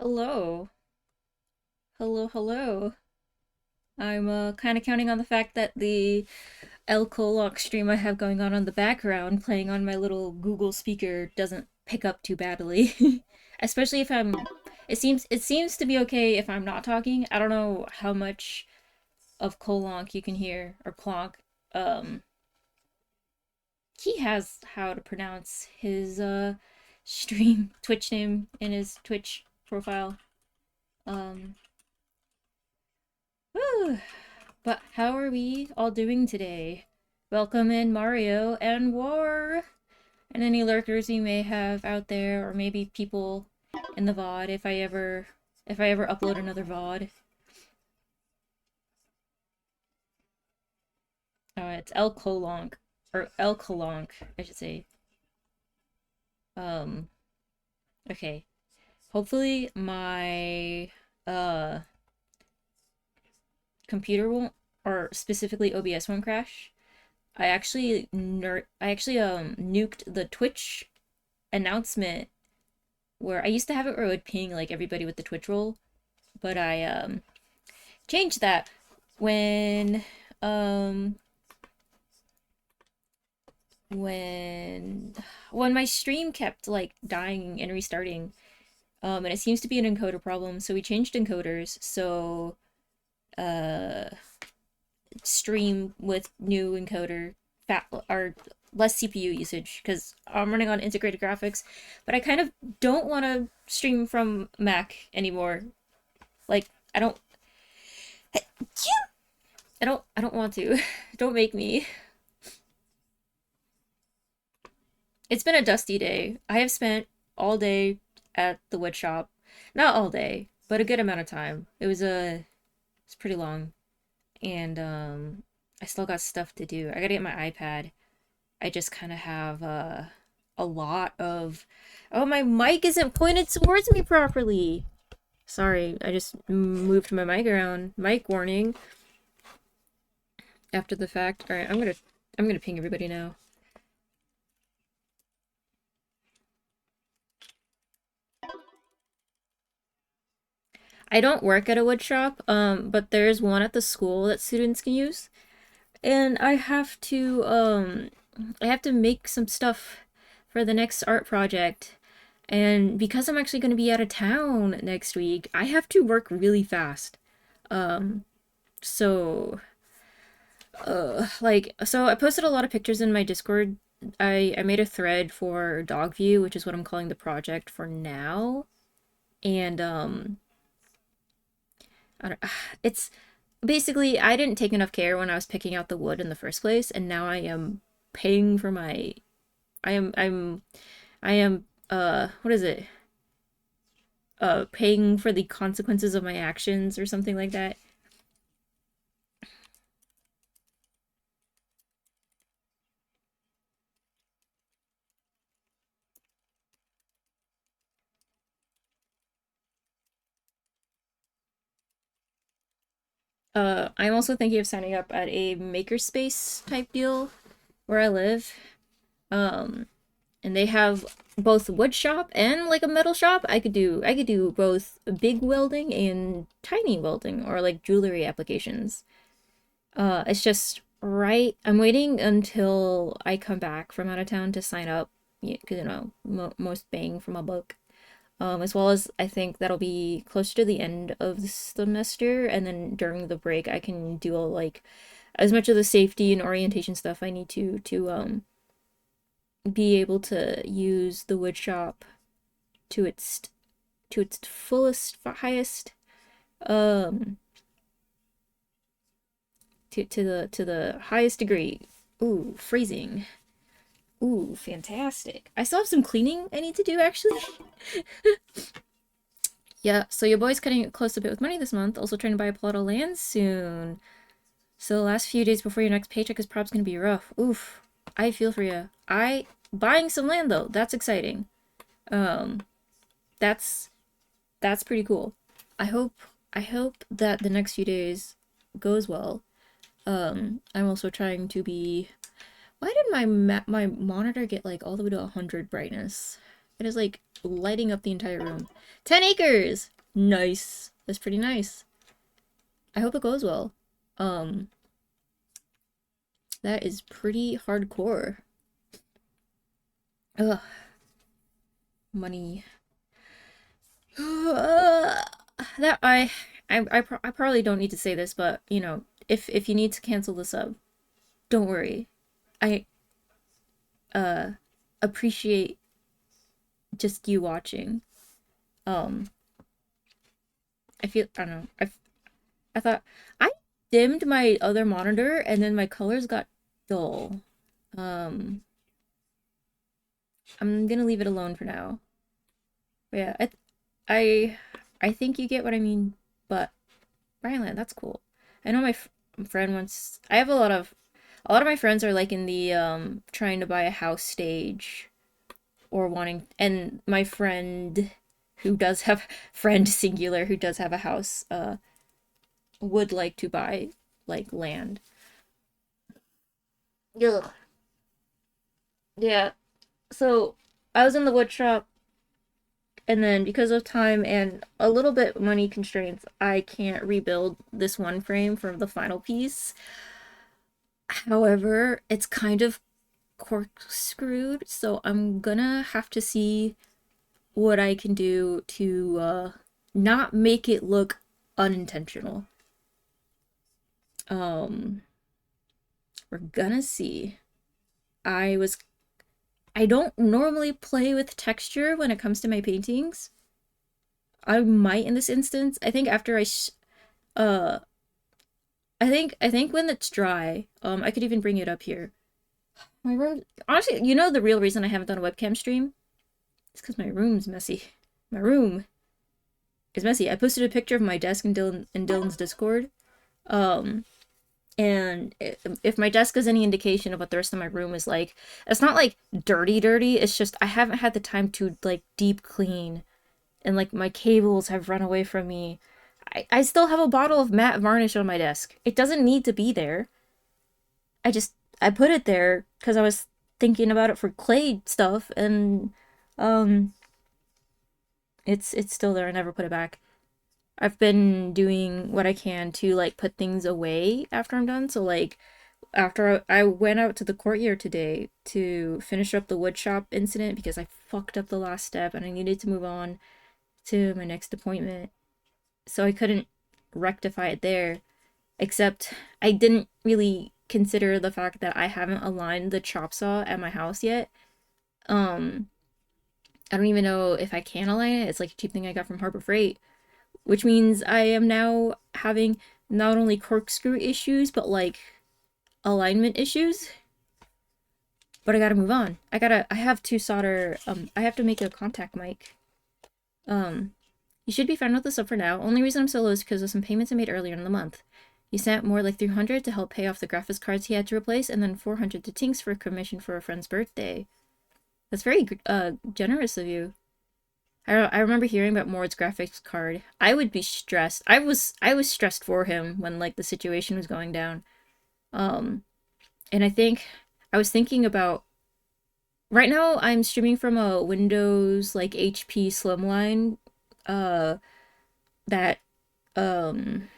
Hello. Hello, hello. I'm kind of counting on the fact that the El Colloq stream I have going on the background, playing on my little Google speaker, doesn't pick up too badly. Especially if I'm it seems to be okay if I'm not talking. I don't know how much of Colonk you can hear or Clonk. Um he has how to pronounce his stream Twitch name in his Twitch profile. Um Whew. But how are we all doing today? Welcome in Mario and War, and any lurkers you may have out there, or maybe people in the VOD if I ever upload another VOD. It's El Colonk, or El Colonk, I should say. Um, okay. Hopefully my uh computer won't, or specifically OBS won't crash. I actually nuked the Twitch announcement where I used to have it where it would ping like everybody with the Twitch roll, but I changed that when um when when my stream kept like dying and restarting. And it seems to be an encoder problem, so we changed encoders so uh stream with new encoder fat or less CPU usage because I'm running on integrated graphics, but I kind of don't want to stream from Mac anymore. Like I don't I don't want to. Don't make me. It's been a dusty day. I have spent all day at the wood shop. Not all day, but a good amount of time. It's pretty long. And I still got stuff to do. I gotta get my iPad. I just kind of have a lot of. Oh, my mic isn't pointed towards me properly. Sorry, I just moved my mic around. Mic warning after the fact. All right, I'm gonna ping everybody now. I don't work at a wood shop, but there's one at the school that students can use, and I have to make some stuff for the next art project. And because I'm actually going to be out of town next week, I have to work really fast. Um, so, so I posted a lot of pictures in my Discord. I made a thread for Dogview, which is what I'm calling the project for now. And, I don't, it's basically, I didn't take enough care when I was picking out the wood in the first place, and now I am paying for my, I am, what is it? Paying for the consequences of my actions or something like that. I'm also thinking of signing up at a makerspace type deal where I live. Um, and they have both wood shop and like a metal shop. I could do both big welding and tiny welding or like jewelry applications. It's just right. I'm waiting until I come back from out of town to sign up, because most bang for my buck. As well as I think that'll be closer to the end of the semester, and then during the break I can do all like as much of the safety and orientation stuff I need to be able to use the wood shop to its fullest highest um to the highest degree. Ooh, freezing. Ooh, fantastic. I still have some cleaning I need to do actually. Yeah, so your boy's cutting it close a bit with money this month, also trying to buy a plot of land soon. So the last few days before your next paycheck is probably gonna be rough. Oof. I feel for you. Buying some land though, that's exciting. Um, that's that's pretty cool. I hope I hope that the next few days goes well. I'm also trying to be. Why did my monitor get like all the way to 100 brightness? It is like lighting up the entire room. 10 acres! Nice. That's pretty nice. I hope it goes well. Um, that is pretty hardcore. Ugh, money. That I probably don't need to say this, but you know, if you need to cancel the sub, don't worry. I uh appreciate just you watching. Um, I don't know. I thought I dimmed my other monitor and then my colors got dull. Um, I'm gonna leave it alone for now. But yeah, I I think you get what I mean. But Rhineland, that's cool. I know my friend wants. I have a lot of my friends are like in the trying to buy a house stage or wanting. And my friend who does have friend singular who does have a house would like to buy like land. Yeah. Yeah. So I was in the wood shop, and then because of time and a little bit money constraints, I can't rebuild this one frame for the final piece. However, it's kind of corkscrewed, so I'm gonna have to see what I can do to not make it look unintentional. Um, we're gonna see. I was I don't normally play with texture when it comes to my paintings. I might in this instance. I think after uh I think when it's dry, I could even bring it up here. My room, honestly, you know the real reason I haven't done a webcam stream? It's because my room's messy. My room is messy. I posted a picture of my desk in Dylan's Discord. Um, and if my desk is any indication of what the rest of my room is like, it's not like dirty dirty. It's just I haven't had the time to like deep clean, and like my cables have run away from me. I still have a bottle of matte varnish on my desk. It doesn't need to be there. I just I put it there because I was thinking about it for clay stuff, and um it's still there. I never put it back. I've been doing what I can to like put things away after I'm done. So like after I went out to the courtyard today to finish up the woodshop incident because I fucked up the last step and I needed to move on to my next appointment. So I couldn't rectify it there. Except I didn't really consider the fact that I haven't aligned the chop saw at my house yet. Um, I don't even know if I can align it. It's like a cheap thing I got from Harbor Freight, which means I am now having not only corkscrew issues, but like alignment issues. But I gotta move on. I have to solder, I have to make a contact mic. Um, you should be fine with this up for now. Only reason I'm so low is because of some payments I made earlier in the month. He sent more like 300 to help pay off the graphics cards he had to replace, and then 400 to Tinks for a commission for a friend's birthday. That's very generous of you. I remember hearing about Mord's graphics card. I would be stressed. I was stressed for him when like the situation was going down. Um, and I think I was thinking about right now I'm streaming from a Windows like HP Slimline uh that um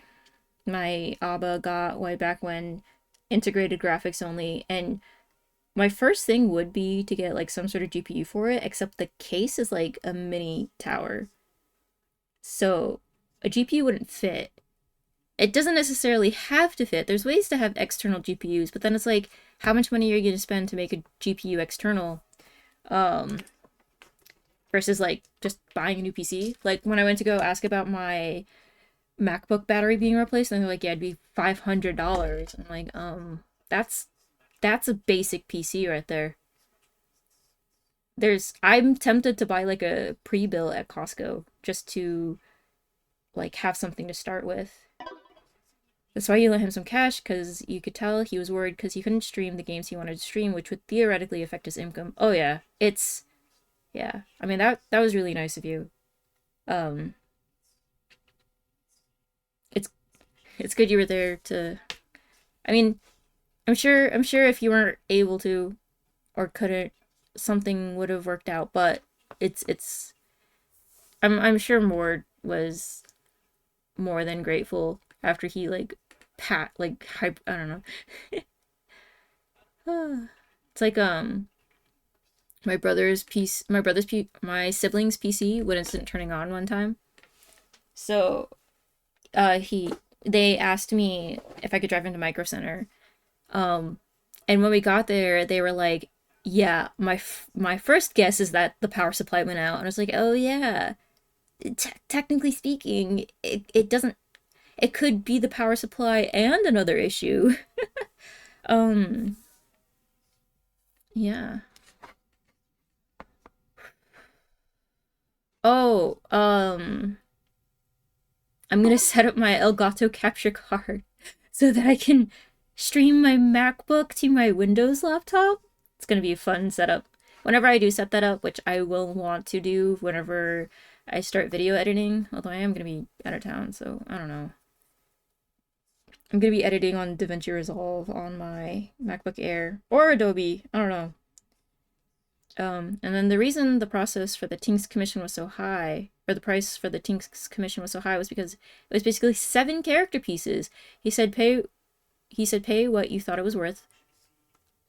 my ABBA got way back when, integrated graphics only, and my first thing would be to get like some sort of GPU for it, except the case is like a mini tower. So a GPU wouldn't fit. It doesn't necessarily have to fit. There's ways to have external GPUs, but then it's like, how much money are you going to spend to make a GPU external? Um, versus like just buying a new PC. Like when I went to go ask about my MacBook battery being replaced, and they're like, yeah, it'd be $500. I'm like, that's a basic PC right there. I'm tempted to buy like a pre-built at Costco just to like have something to start with. That's why you lent him some cash, because you could tell he was worried because he couldn't stream the games he wanted to stream, which would theoretically affect his income. Oh yeah, yeah. I mean that was really nice of you. Um, it's it's good you were there to. I mean, I'm sure if you weren't able to or couldn't, something would have worked out. But it's I'm sure Mord was more than grateful after he like hype, I don't know. It's like my sibling's PC wasn't turning on one time. So he they asked me if I could drive into Micro Center. Um and when we got there, they were like, "Yeah, my first guess is that the power supply went out." And I was like, "Oh yeah. Technically speaking, it doesn't it could be the power supply and another issue." Um yeah. Oh, I'm gonna set up my Elgato capture card so that I can stream my MacBook to my Windows laptop. It's gonna be a fun setup. Whenever I do set that up, which I will want to do whenever I start video editing, although I am gonna be out of town, so I don't know. I'm gonna be editing on DaVinci Resolve on my MacBook Air or Adobe. I don't know. And then the reason the process for the Tinks commission was so high, or the price for the Tinks commission was so high, was because it was basically 7 character pieces. He said pay what you thought it was worth,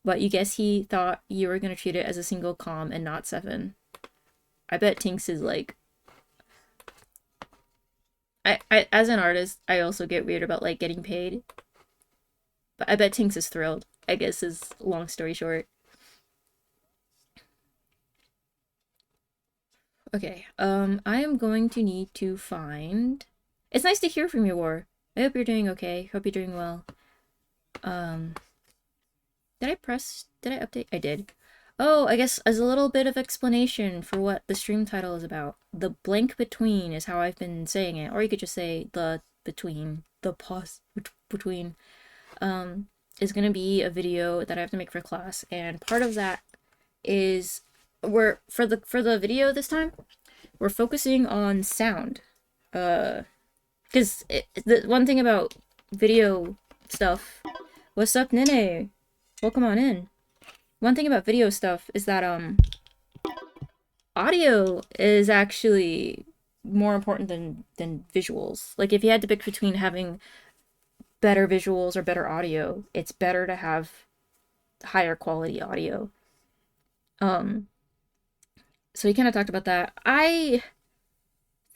but you guess he thought you were gonna treat it as a single comm and not 7. I bet Tinks is like, I as an artist, I also get weird about like getting paid, but I bet Tinks is thrilled, I guess, is long story short. Okay, I am going to need to find. It's nice to hear from you, War. I hope you're doing okay. Hope you're doing well. Um, did I update? I did. Oh, I guess as a little bit of explanation for what the stream title is about. The blank between is how I've been saying it, or you could just say the between, the pause between, is gonna be a video that I have to make for class, and part of that is for the video this time, we're focusing on sound. Because the one thing about video stuff. What's up, Nene? Welcome on in. One thing about video stuff is that audio is actually more important than visuals. Like if you had to pick between having better visuals or better audio, it's better to have higher quality audio. Um so we kind of talked about that. I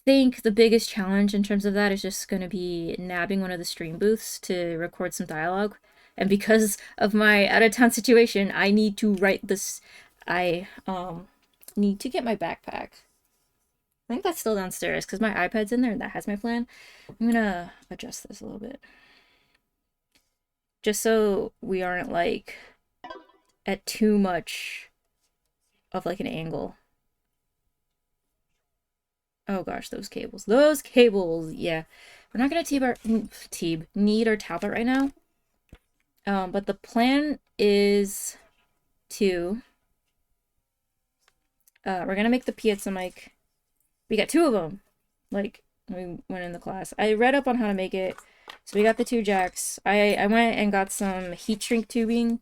think the biggest challenge in terms of that is just going to be nabbing one of the stream booths to record some dialogue. And because of my out of town situation, I need to write this. I need to get my backpack. I think that's still downstairs because my iPad's in there and that has my plan. I'm gonna adjust this a little bit. Just so we aren't like at too much of like an angle. Oh gosh, those cables. Those cables! Yeah. We're not gonna need our tablet right now. But the plan is to we're gonna make the piezo mic. We got 2 of them. Like we went in the class. I read up on how to make it. So we got the 2 jacks. I went and got some heat shrink tubing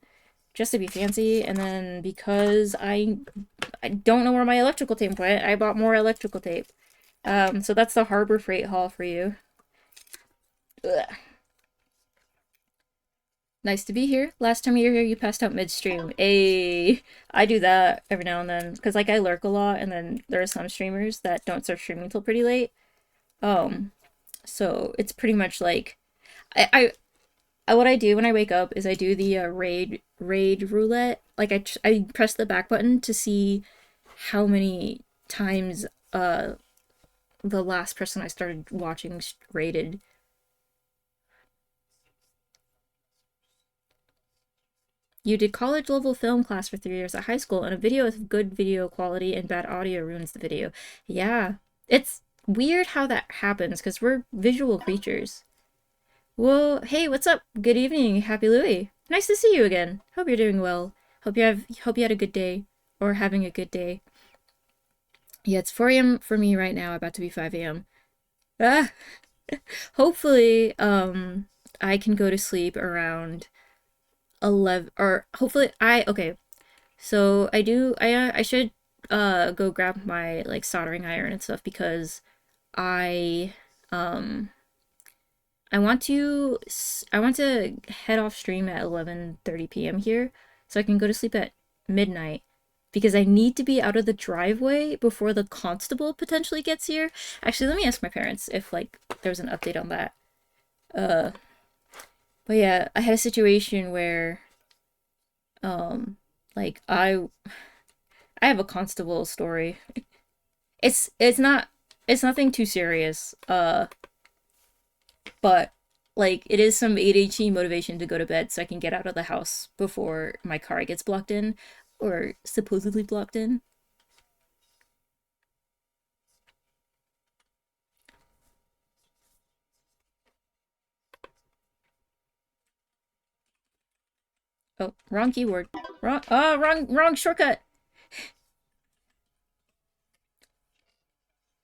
just to be fancy, and then because I don't know where my electrical tape went, I bought more electrical tape. So that's the Harbor Freight haul for you. Ugh. Nice to be here. Last time you were here, you passed out midstream. I do that every now and then because like I lurk a lot, and then there are some streamers that don't start streaming until pretty late. Um, so it's pretty much like what I do when I wake up is I do the raid roulette. Like I press the back button to see how many times the last person I started watching rated. You did college level film class for 3 years at high school, and a video with good video quality and bad audio ruins the video. Yeah. It's weird how that happens because we're visual creatures. Well, hey, what's up? Good evening, Happy Louie. Nice to see you again. Hope you're doing well. Hope you had a good day or having a good day. Yeah, it's 4 a.m. for me right now, about to be 5 a.m. Ah, hopefully, I can go to sleep around 11, or hopefully okay. So I should go grab my like soldering iron and stuff because I um I want to head off stream at 11:30 p.m. here so I can go to sleep at midnight because I need to be out of the driveway before the constable potentially gets here. Actually, let me ask my parents if like there's an update on that. Uh but yeah, I had a situation where um like I have a constable story. It's not it's nothing too serious. But like it is some ADHD motivation to go to bed so I can get out of the house before my car gets blocked in or supposedly blocked in. Oh, wrong keyword. Wrong shortcut.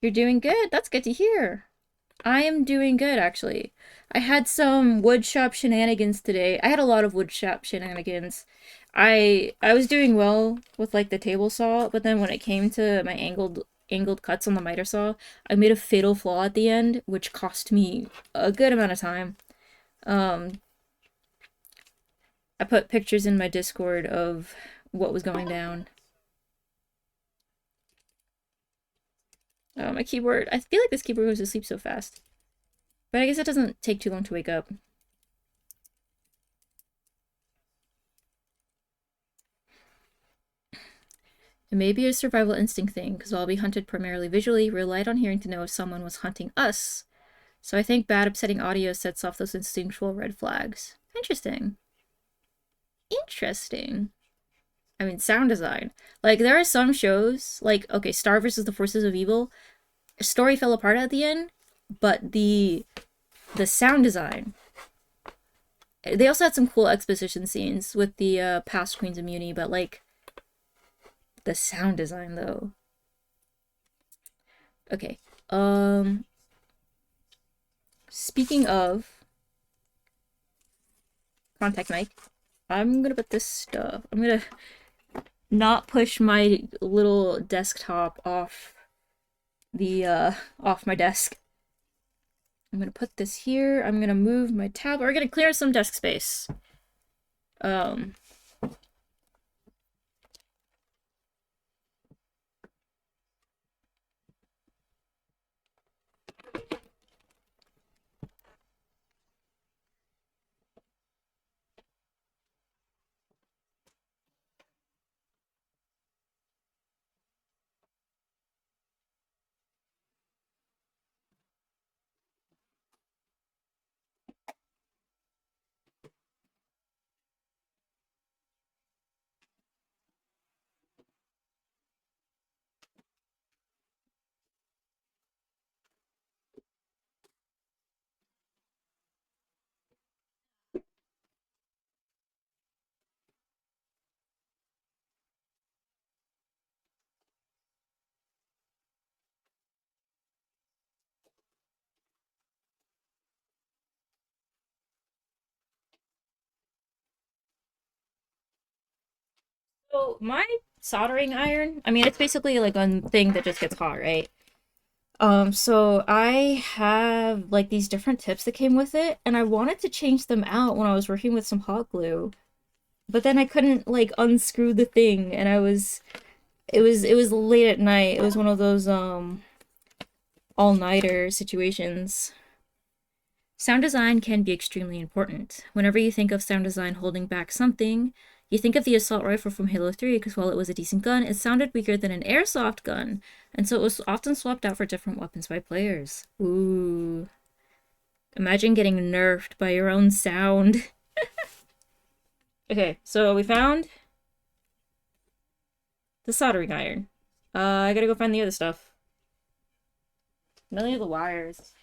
You're doing good. That's good to hear. I am doing good actually. I had some woodshop shenanigans today. I had a lot of woodshop shenanigans. I was doing well with like the table saw, but then when it came to my angled cuts on the miter saw, I made a fatal flaw at the end, which cost me a good amount of time. Um, I put pictures in my Discord of what was going down. Oh, my keyboard. I feel like this keyboard goes to sleep so fast. But I guess it doesn't take too long to wake up. It may be a survival instinct thing, because while we hunted primarily visually, we relied on hearing to know if someone was hunting us. So I think bad, upsetting audio sets off those instinctual red flags. Interesting. Interesting. I mean, sound design. Like, there are some shows, like, okay, Star versus the Forces of Evil, story fell apart at the end, but the sound design. They also had some cool exposition scenes with the past Queens of Muni, but like the sound design though. Okay. Speaking of contact mic, I'm gonna put this stuff. I'm gonna not push my little desktop off my desk. I'm gonna put this here. I'm gonna move my tab. We're gonna clear some desk space. Um so my soldering iron, I mean it's basically like a thing that just gets hot, right? So I have like these different tips that came with it, and I wanted to change them out when I was working with some hot glue, but then I couldn't like unscrew the thing, and it was late at night. It was one of those all-nighter situations. Sound design can be extremely important. Whenever you think of sound design holding back something, you think of the assault rifle from Halo 3 because while it was a decent gun, it sounded weaker than an airsoft gun, and so it was often swapped out for different weapons by players. Ooh. Imagine getting nerfed by your own sound. Okay, so we found the soldering iron. I gotta go find the other stuff. None of the wires.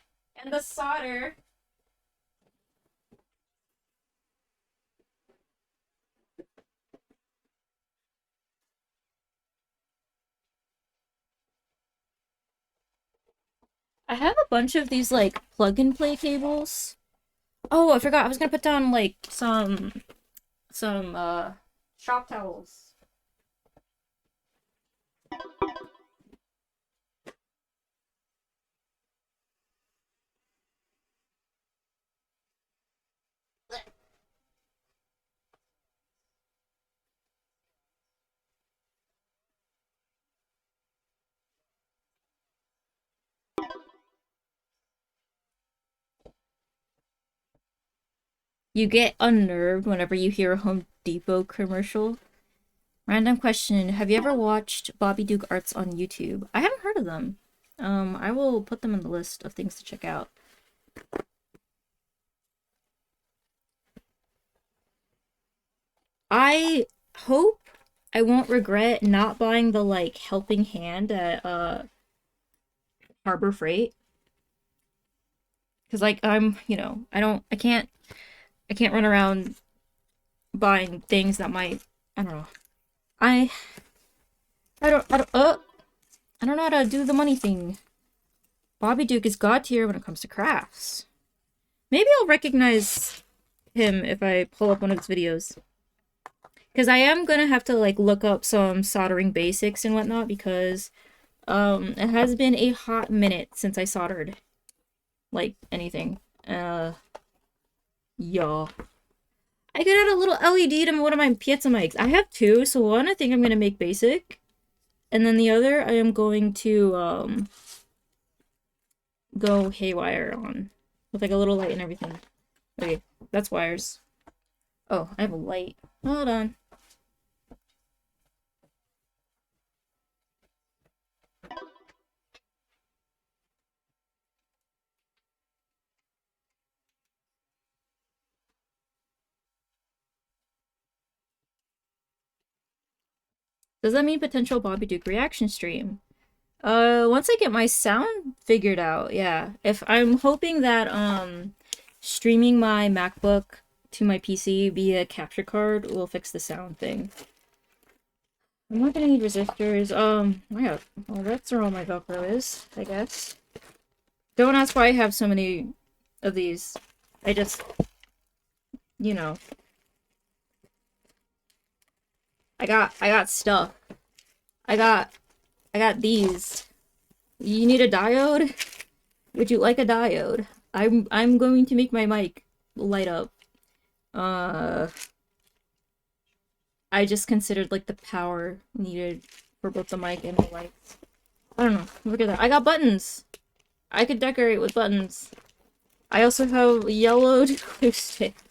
And the solder. I have a bunch of these like plug and play cables. Oh, I forgot. I was gonna put down like some shop towels. You get unnerved whenever you hear a Home Depot commercial. Random question. Have you ever watched Bobby Duke Arts on YouTube? I haven't heard of them. I will put them on the list of things to check out. I hope I won't regret not buying the like helping hand at Harbor Freight. Cause like I'm, I can't run around buying things that might, I don't know. I I don't know how to do the money thing. Bobby Duke is god tier when it comes to crafts. Maybe I'll recognize him if I pull up one of his videos. Because I am gonna have to like look up some soldering basics and whatnot because it has been a hot minute since I soldered like anything. Yeah. I could add a little LED to one of my piezo mics. I have two, so one I think I'm gonna make basic. And then the other I am going to go haywire on. With like a little light and everything. Okay, that's wires. Oh, I have a light. Hold on. Does that mean potential Bobby Duke reaction stream? Once I get my sound figured out, yeah. If I'm hoping that streaming my MacBook to my PC via capture card will fix the sound thing. I'm not gonna need resistors. Yeah. Well, that's where all my Velcro is, I guess. Don't ask why I have so many of these. I just, you know, I got stuff. I got these. You need a diode? Would you like a diode? I'm going to make my mic light up. Uh, I just considered like the power needed for both the mic and the lights. I don't know. Look at that. I got buttons. I could decorate with buttons. I also have yellowed glue sticks.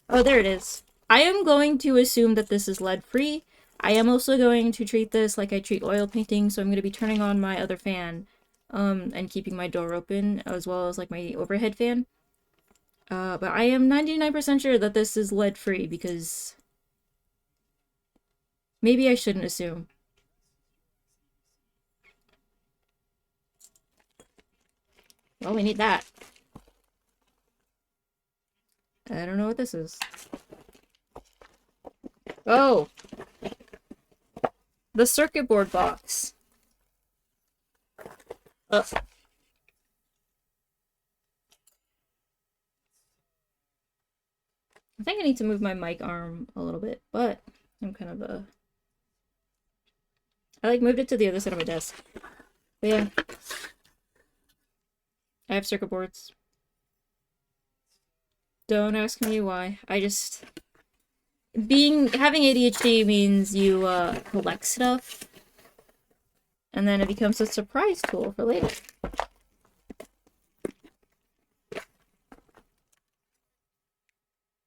Oh, there it is. I am going to assume that this is lead free. I am also going to treat this like I treat oil painting, so I'm going to be turning on my other fan, and keeping my door open, as well as like my overhead fan. But I am 99% sure that this is lead free because maybe I shouldn't assume. Well, we need that. I don't know what this is. Oh! The circuit board box. Oh. I think I need to move my mic arm a little bit, but I'm kind of I like moved it to the other side of my desk. But yeah. I have circuit boards. Don't ask me why. I just... Having ADHD means you, collect stuff. And then it becomes a surprise tool for later.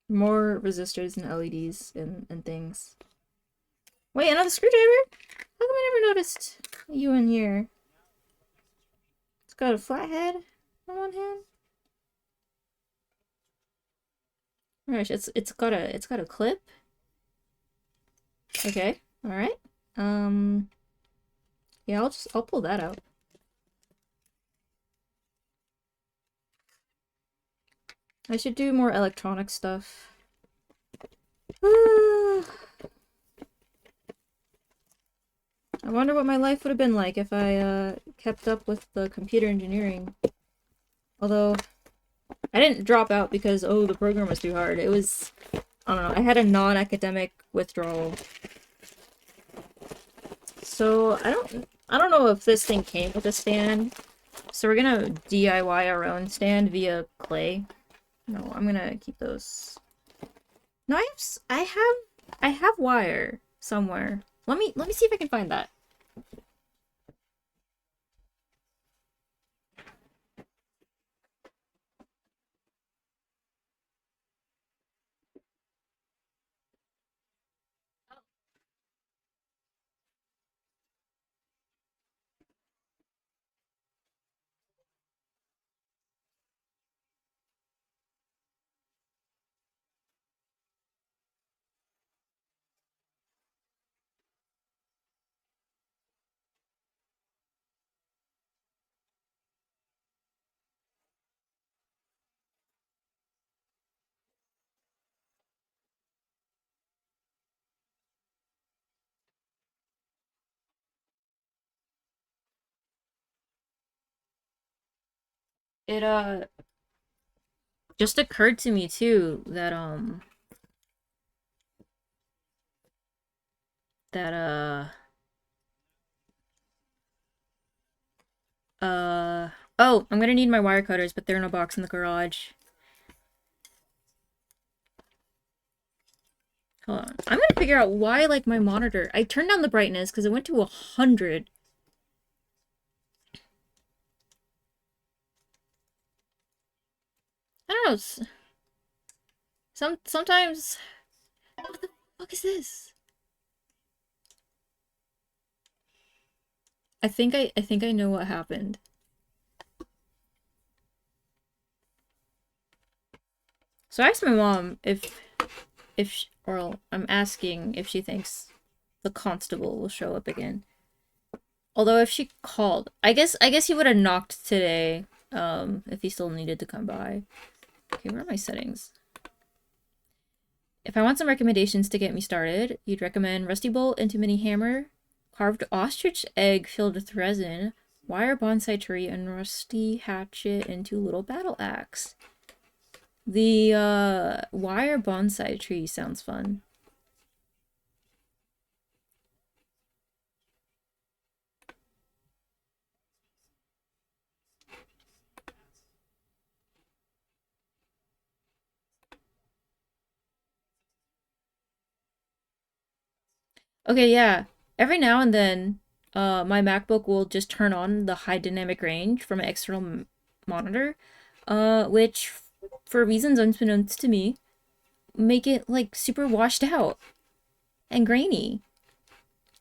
More resistors and LEDs and things. Wait, another screwdriver? How come I never noticed you in here? It's got a flathead on one hand. Oh gosh, it's got a clip. Okay, all right. Yeah, I'll pull that out. I should do more electronic stuff. I wonder what my life would have been like if I kept up with the computer engineering. Although I didn't drop out because oh the program was too hard. It was I don't know. I had a non-academic withdrawal. So I don't know if this thing came with a stand. So we're gonna DIY our own stand via clay. No, I'm gonna keep those. No, I have wire somewhere. Let me see if I can find that. It just occurred to me too that that oh, I'm gonna need my wire cutters, but they're in a box in the garage. Hold on. I'm gonna figure out why, like, my monitor. I turned down the brightness because it went to 100. I don't know. Sometimes. What the fuck is this? I think I know what happened. So I asked my mom or I'm asking if she thinks the constable will show up again. Although if she called, I guess he would have knocked today, if he still needed to come by. Okay, where are my settings? If I want some recommendations to get me started, you'd recommend Rusty Bolt into Mini Hammer, Carved Ostrich Egg filled with resin, Wire Bonsai Tree, and Rusty Hatchet into Little Battle Axe. The Wire Bonsai Tree sounds fun. Okay, yeah. Every now and then, my MacBook will just turn on the high dynamic range from an external monitor, which, for reasons unbeknownst to me, make it like super washed out and grainy.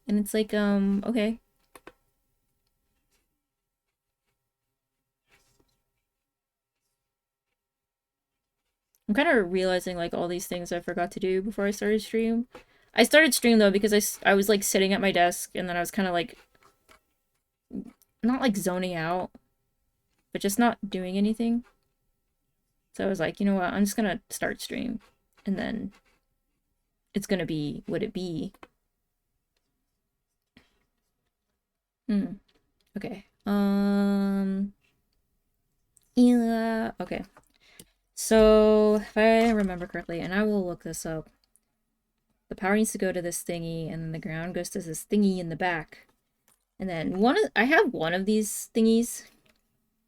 And it's like, okay. I'm kind of realizing like all these things I forgot to do before I started stream. I started stream though because I was like sitting at my desk and then I was kind of like not like zoning out, but just not doing anything. So I was like, you know what? I'm just gonna start stream, and then it's gonna be what it be. Hmm. Okay. Yeah. Okay. So if I remember correctly, and I will look this up, the power needs to go to this thingy, and then the ground goes to this thingy in the back. And then I have one of these thingies,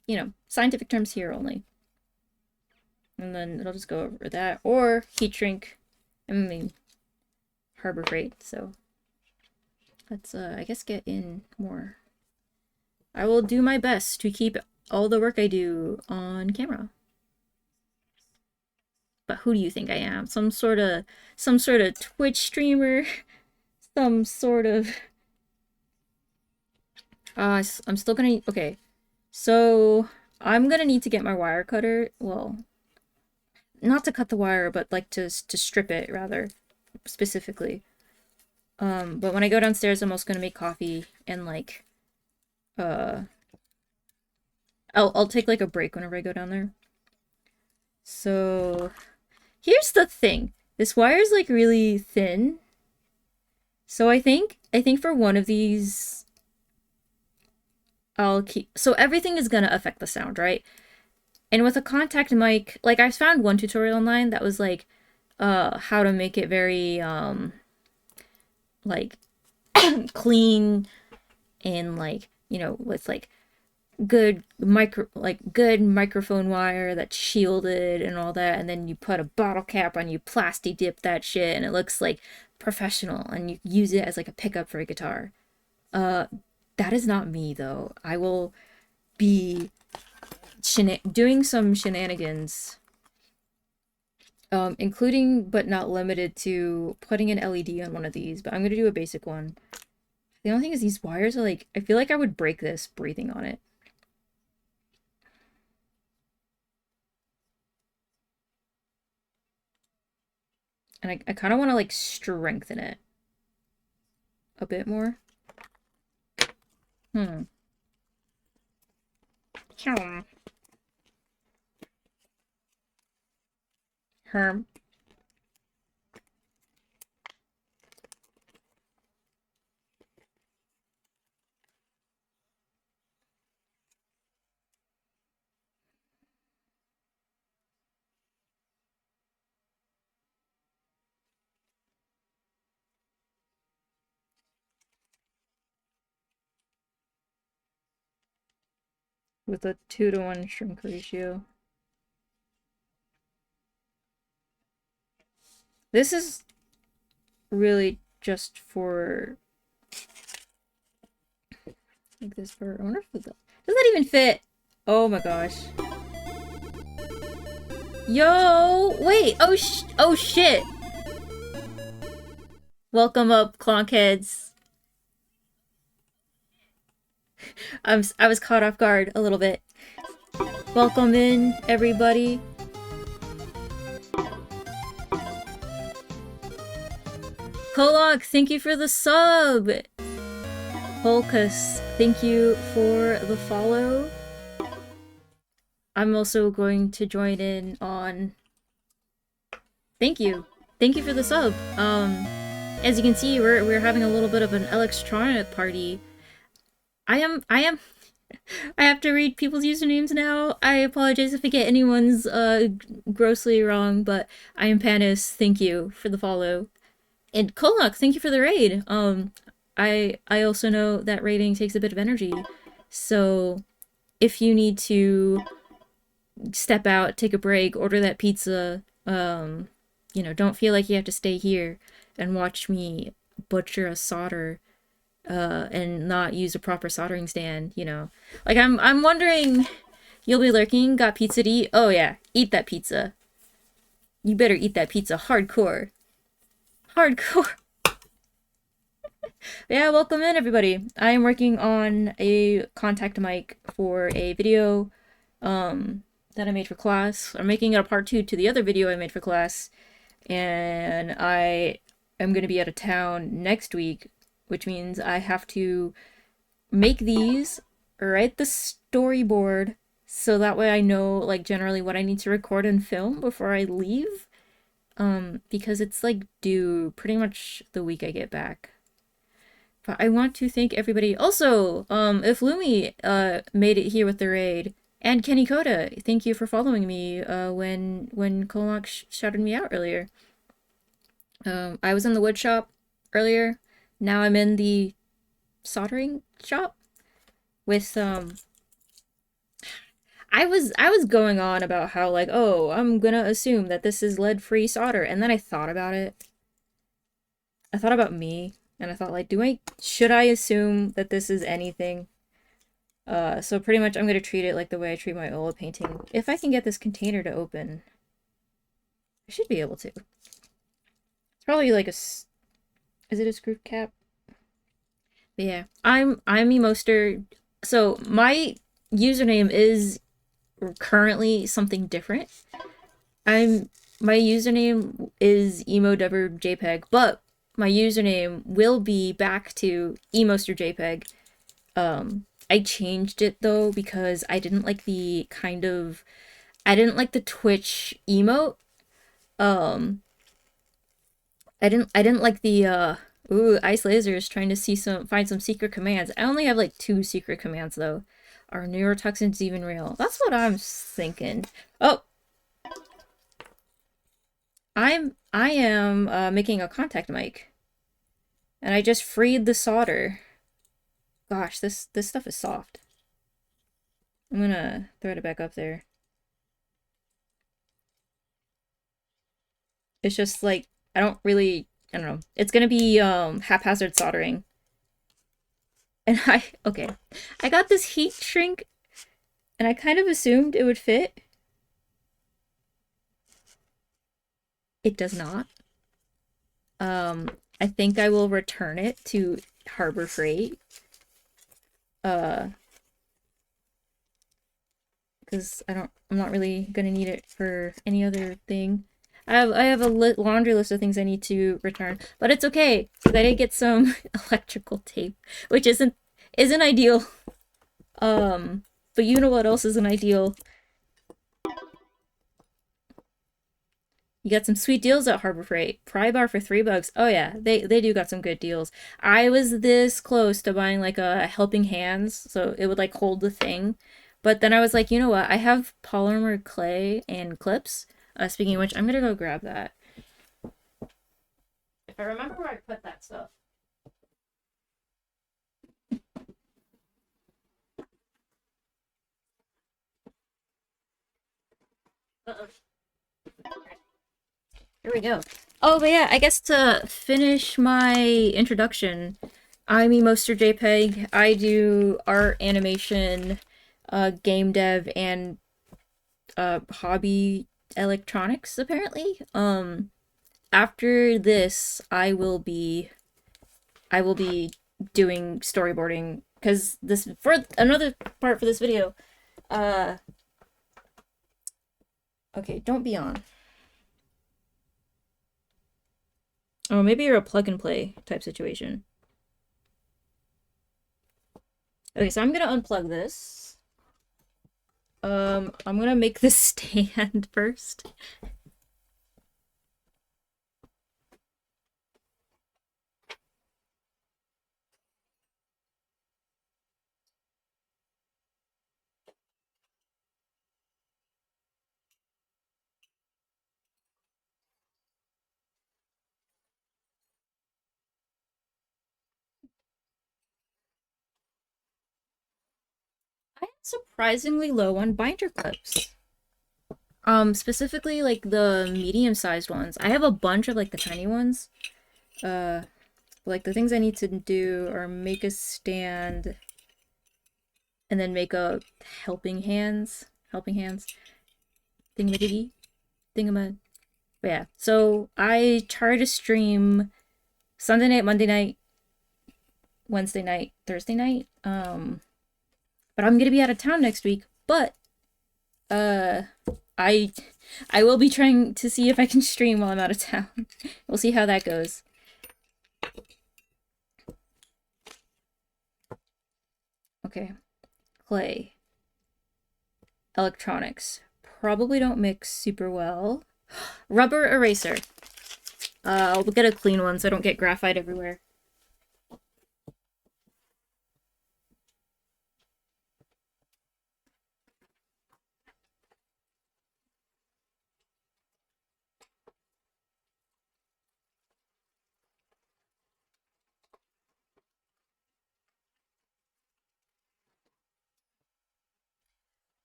you know, scientific terms here only. And then it'll just go over that, or heat shrink. I mean, Harbor Freight. So let's, I guess, get in more. I will do my best to keep all the work I do on camera. But who do you think I am? Some sort of Twitch streamer? Some sort of I'm still gonna okay. So I'm gonna need to get my wire cutter. Well, not to cut the wire, but like to strip it rather specifically. But when I go downstairs, I'm also gonna make coffee and like uh I'll take like a break whenever I go down there. So here's the thing. This wire is like really thin. So I think for one of these I'll keep so everything is gonna affect the sound, right? And with a contact mic, like I found one tutorial online that was like how to make it very like clean and like, you know, with like good microphone wire that's shielded and all that, and then you put a bottle cap on, you plasti dip that shit and it looks like professional and you use it as like a pickup for a guitar. uh that is not me though. I will be doing some shenanigans, including but not limited to putting an LED on one of these, but I'm gonna do a basic one. The only thing is these wires are like, I feel like I would break this breathing on it. And I kind of want to like strengthen it a bit more. Hmm. Herm. with a 2-to-1 shrink ratio. This is really just for like this for. I wonder if does that even fit? Oh my gosh. Yo, wait. Oh shit. Welcome up, clonkheads. I was caught off guard a little bit. Welcome in, everybody. Kolok, thank you for the sub. Volkus, thank you for the follow. I'm also going to join in on. Thank you for the sub. As you can see, we're having a little bit of an electronic party. I am. I have to read people's usernames now. I apologize if I get anyone's grossly wrong, but I am Panis. Thank you for the follow. And Kolok, thank you for the raid. I also know that raiding takes a bit of energy. So if you need to step out, take a break, order that pizza, you know, don't feel like you have to stay here and watch me butcher a solder and not use a proper soldering stand, you know. Like I'm wondering, you'll be lurking, got pizza to eat? Oh yeah, eat that pizza. You better eat that pizza hardcore. Hardcore. Yeah, welcome in everybody. I am working on a contact mic for a video that I made for class. I'm making it a part 2 to the other video I made for class. And I am going to be out of town next week, which means I have to make these, write the storyboard, so that way I know like generally what I need to record and film before I leave. Because it's like due pretty much the week I get back. But I want to thank everybody. Also, if Lumi made it here with the raid, and Kenny Koda, thank you for following me when Kolok shouted me out earlier. I was in the wood shop earlier. Now I'm in the soldering shop with I was going on about how like, oh, I'm gonna assume that this is lead-free solder, and then I thought about it. I thought about me, and I thought like, should I assume that this is anything? So pretty much I'm gonna treat it like the way I treat my oil painting. If I can get this container to open, I should be able to. It's probably like is it a screw cap? But yeah, I'm emoster. So my username is currently something different. My username is emosterJPEG, but my username will be back to emosterJPEG. I changed it though because I didn't like the Twitch emote. I didn't like the ooh, Ice Laser is trying to find some secret commands. I only have like 2 secret commands though. Are neurotoxins even real? That's what I'm thinking. Oh, I am making a contact mic, and I just freed the solder. Gosh, this stuff is soft. I'm gonna thread it back up there. It's just like I don't know. It's gonna be haphazard soldering. And I got this heat shrink, and I kind of assumed it would fit. It does not. I think I will return it to Harbor Freight. Because I'm not really gonna need it for any other thing. I have a laundry list of things I need to return, but it's okay because I did get some electrical tape, which isn't ideal. But you know what else isn't ideal? You got some sweet deals at Harbor Freight. Pry bar for $3. Oh yeah, they do got some good deals. I was this close to buying like a helping hands, so it would like hold the thing. But then I was like, you know what? I have polymer clay and clips. Speaking of which, I'm gonna go grab that. If I remember where I put that stuff. Here we go. Oh, but yeah, I guess to finish my introduction, I'm emosterJPEG. I do art, animation, game dev, and hobby electronics, apparently. After this, I will be doing storyboarding because this for another part for this video. Uh, okay, don't be on. Oh, maybe you're a plug and play type situation. Okay, so I'm gonna unplug this. I'm gonna make this stand first. I am surprisingly low on binder clips. Specifically like the medium-sized ones. I have a bunch of like the tiny ones. Uh, like the things I need to do are make a stand and then make a helping hands thingamadiggy thingama. But yeah, so I try to stream Sunday night, Monday night, Wednesday night, Thursday night. But I'm gonna be out of town next week. But uh, I I will be trying to see if I can stream while I'm out of town. We'll see how that goes. Okay, clay, electronics probably don't mix super well. Rubber eraser. I'll get a clean one so I don't get graphite everywhere.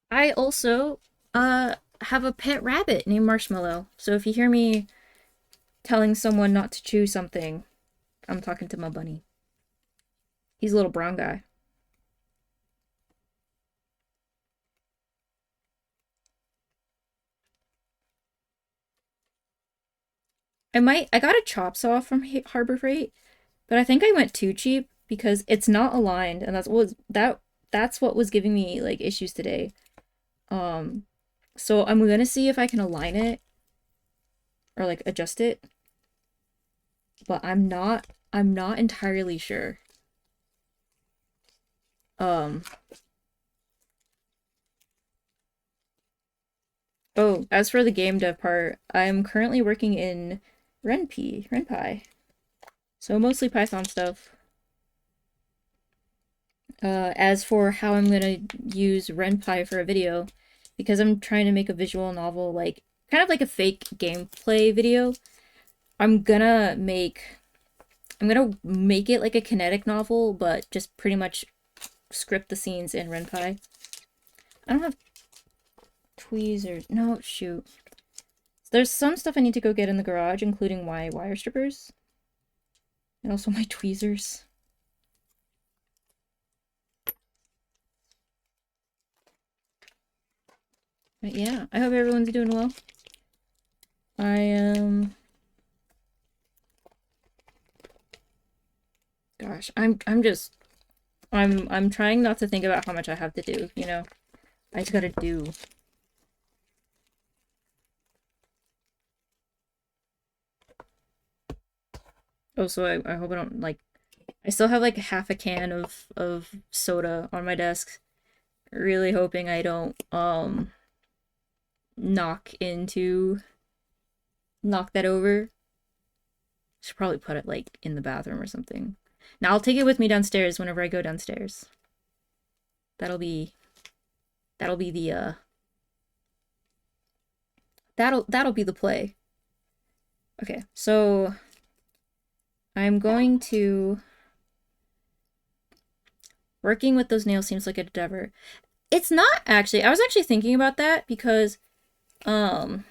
I also have a pet rabbit named Marshmallow. So if you hear me telling someone not to chew something, I'm talking to my bunny. He's a little brown guy. I got a chop saw from Harbor Freight, but I think I went too cheap because it's not aligned, and that's what was giving me like issues today. Um, so I'm gonna see if I can align it or like adjust it, but I'm not entirely sure. Um, oh, as for the game dev part, I'm currently working in RenPy. So mostly Python stuff. As for how I'm gonna use RenPy for a video, because I'm trying to make a visual novel, like kind of like a fake gameplay video, I'm gonna make I'm gonna make it like a kinetic novel, but just pretty much script the scenes in RenPy. I don't have tweezers. No, shoot. There's some stuff I need to go get in the garage, including my wire strippers. And also my tweezers. But yeah, I hope everyone's doing well. I am... Gosh, I'm trying not to think about how much I have to do, you know? I just gotta do. Oh, so I hope I don't, like... I still have, like, half a can of soda on my desk. Really hoping I don't, knock into... knock that over. Should probably put it, like, in the bathroom or something. Now, I'll take it with me downstairs whenever I go downstairs. That'll be... That'll be the, That'll be the play. Okay, so... I'm going to... Working with those nails seems like a endeavor. It's not actually. I was actually thinking about that because Um,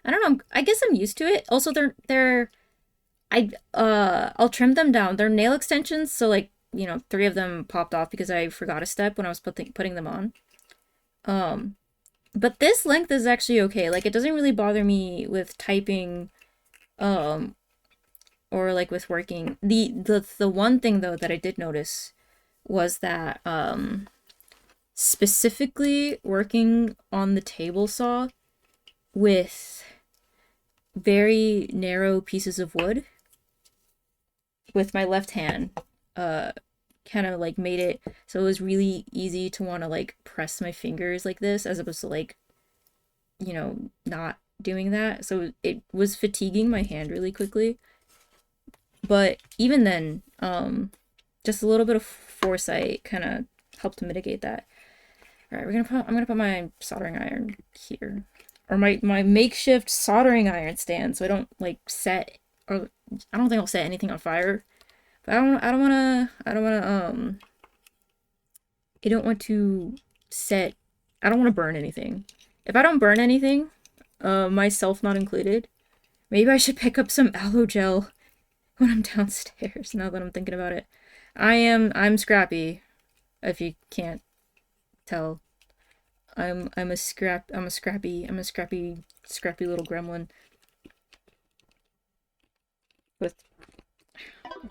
I don't know. I guess I'm used to it. Also, I'll trim them down. They're nail extensions, so like, you know, three of them popped off because I forgot a step when I was putting them on. Um, but this length is actually okay. Like, it doesn't really bother me with typing, um, or like with working. The one thing though that I did notice was that specifically working on the table saw with very narrow pieces of wood with my left hand, uh kind of like made it so it was really easy to want to like press my fingers like this as opposed to like, you know, not doing that. So it was fatiguing my hand really quickly. But even then, just a little bit of foresight kind of helped mitigate that. All right, I'm gonna put my soldering iron here, or my makeshift soldering iron stand, so I don't like set, or I don't think I'll set anything on fire. But I don't wanna I don't want to set, I don't want to burn anything. If I don't burn anything, myself not included, maybe I should pick up some aloe gel when I'm downstairs. Now that I'm thinking about it, I'm scrappy. If you can't tell. I'm a scrappy little gremlin. With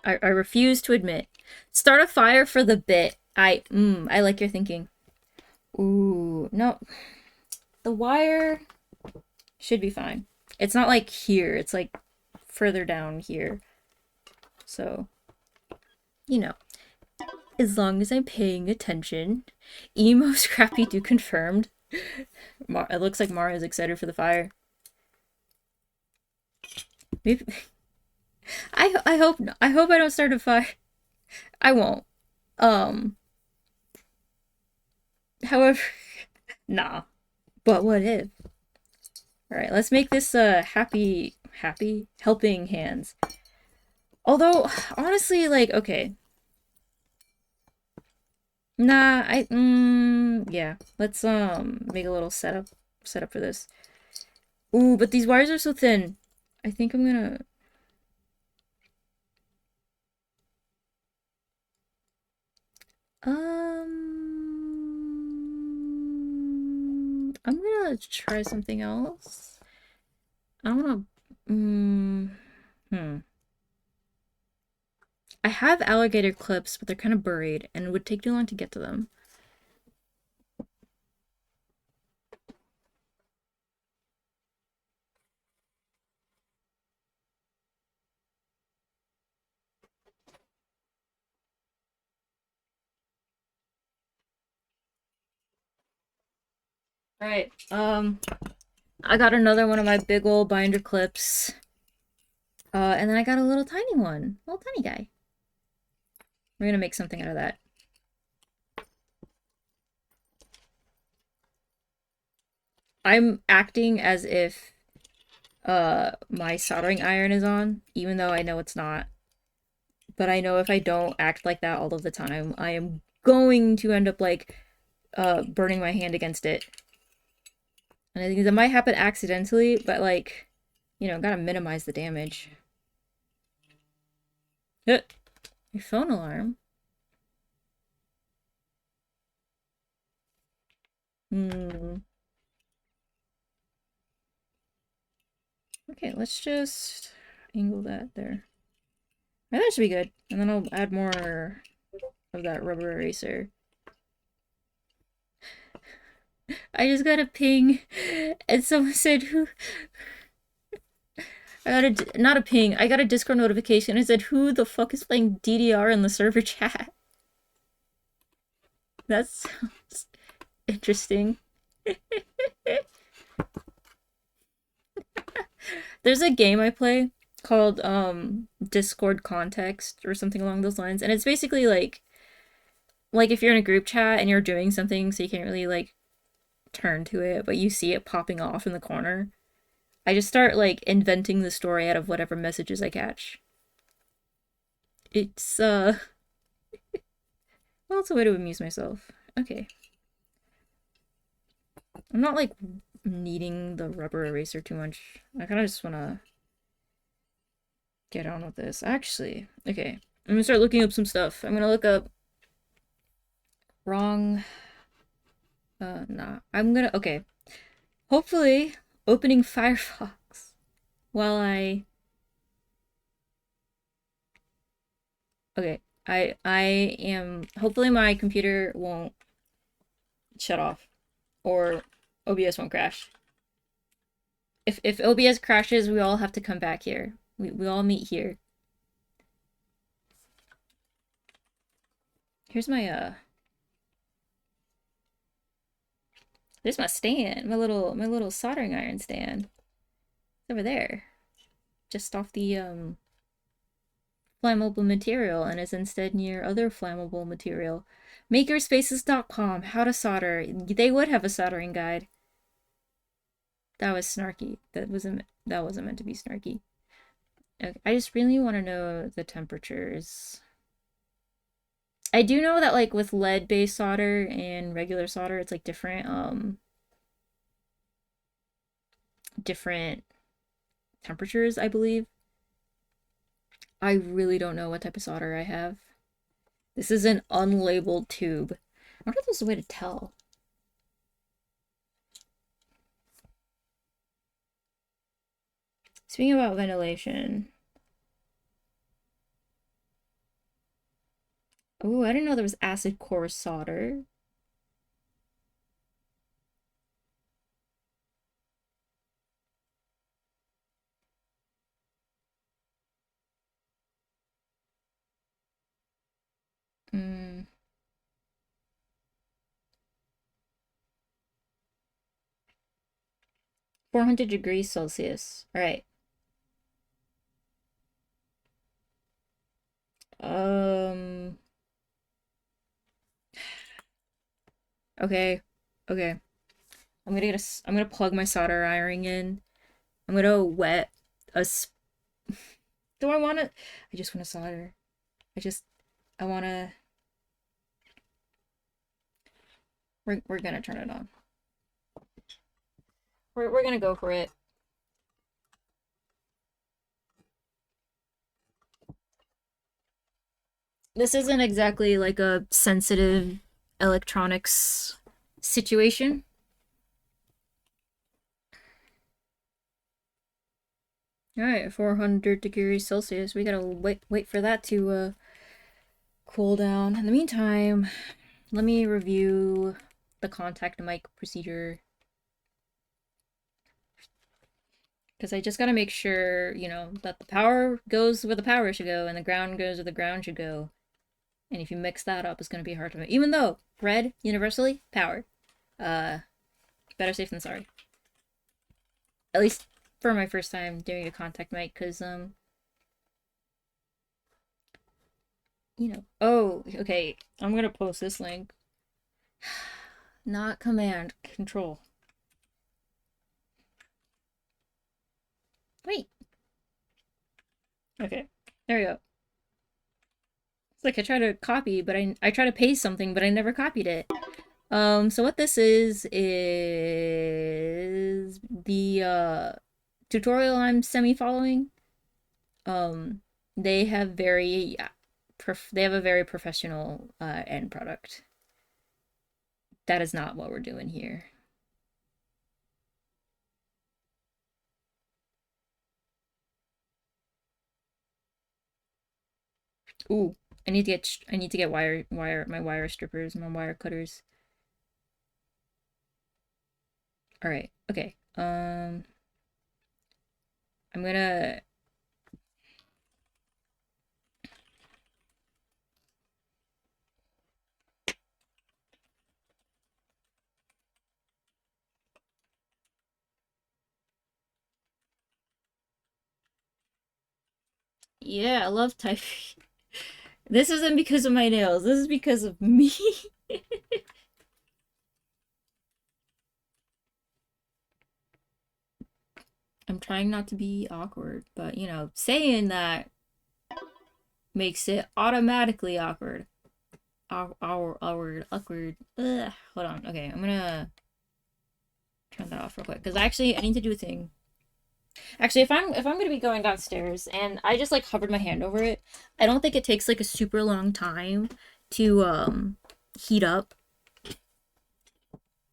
I refuse to admit. Start a fire for the bit. I like your thinking. Ooh, no. The wire should be fine. It's not like here, it's like further down here. So, you know, as long as I'm paying attention. Emo Scrappy do confirmed. It looks like Mario's excited for the fire. Maybe I hope I don't start a fire. I won't. Um, however, nah. But what if? All right, let's make this happy helping hands. Although honestly, like okay, nah. Yeah. Let's make a little setup for this. Ooh, but these wires are so thin. I think I'm gonna. I'm gonna try something else. I wanna. Hmm. I have alligator clips, but they're kind of buried, and it would take too long to get to them. All right. I got another one of my big old binder clips. And then I got a little tiny one, little tiny guy. We're gonna make something out of that. I'm acting as if my soldering iron is on, even though I know it's not. But I know if I don't act like that all of the time, I am going to end up like burning my hand against it. And I think that might happen accidentally, but like, you know, gotta minimize the damage. Your phone alarm. Hmm. Okay, let's just angle that there. That should be good. And then I'll add more of that rubber eraser. I just got a ping, and someone said who. I got a not a ping. I got a Discord notification. It said who the fuck is playing DDR in the server chat. That sounds interesting. There's a game I play called Discord Context or something along those lines, and it's basically like if you're in a group chat and you're doing something so you can't really like turn to it, but you see it popping off in the corner. I just start like inventing the story out of whatever messages I catch. It's well, it's a way to amuse myself. Okay. I'm not like needing the rubber eraser too much. I kind of just want to get on with this. Actually, okay. I'm gonna start looking up some stuff. I'm gonna look up wrong. Nah. I'm gonna, okay. Hopefully, opening Firefox while I, okay. I am, hopefully my computer won't shut off or OBS won't crash. If OBS crashes, we all have to come back here. We all meet here. Here's my there's my stand, my little soldering iron stand. It's over there. Just off the flammable material and is instead near other flammable material. Makerspaces.com, how to solder. They would have a soldering guide. That was snarky. That wasn't meant to be snarky. Okay, I just really want to know the temperatures. I do know that like with lead-based solder and regular solder, it's like different temperatures, I believe. I really don't know what type of solder I have. This is an unlabeled tube. I wonder if there's a way to tell. Speaking about ventilation. Oh, I didn't know there was acid core solder. Mm. 400 degrees Celsius. All right. Um. Okay. Okay. I'm gonna plug my solder iron in. I'm gonna wet a. Do I want to? I just want to solder. I just. I want to. We're gonna turn it on. We're gonna go for it. This isn't exactly like a sensitive electronics situation. All right, 400 degrees Celsius. We gotta wait for that to cool down. In the meantime, let me review the contact mic procedure because I just gotta make sure, that the power goes where the power should go and the ground goes where the ground should go. And if you mix that up, it's gonna be hard to make. Even though red universally power, uh, better safe than sorry. At least for my first time doing a contact mic, because Oh, okay. I'm gonna post this link. Not command, control. Wait. Okay. There we go. It's like I try to copy, but I try to paste something, but I never copied it. So what this is the tutorial I'm semi-following. Um, they have they have a very professional end product. That is not what we're doing here. Ooh, I need to get my wire strippers, my wire cutters. All right. Okay. I'm gonna Yeah, I love typing. This isn't because of my nails. This is because of me. I'm trying not to be awkward, but saying that makes it automatically awkward. Awkward. Ugh. Hold on. Okay, I'm gonna turn that off real quick because actually I need to do a thing. Actually, if I'm gonna be going downstairs and I just like hovered my hand over it, I don't think it takes like a super long time to heat up.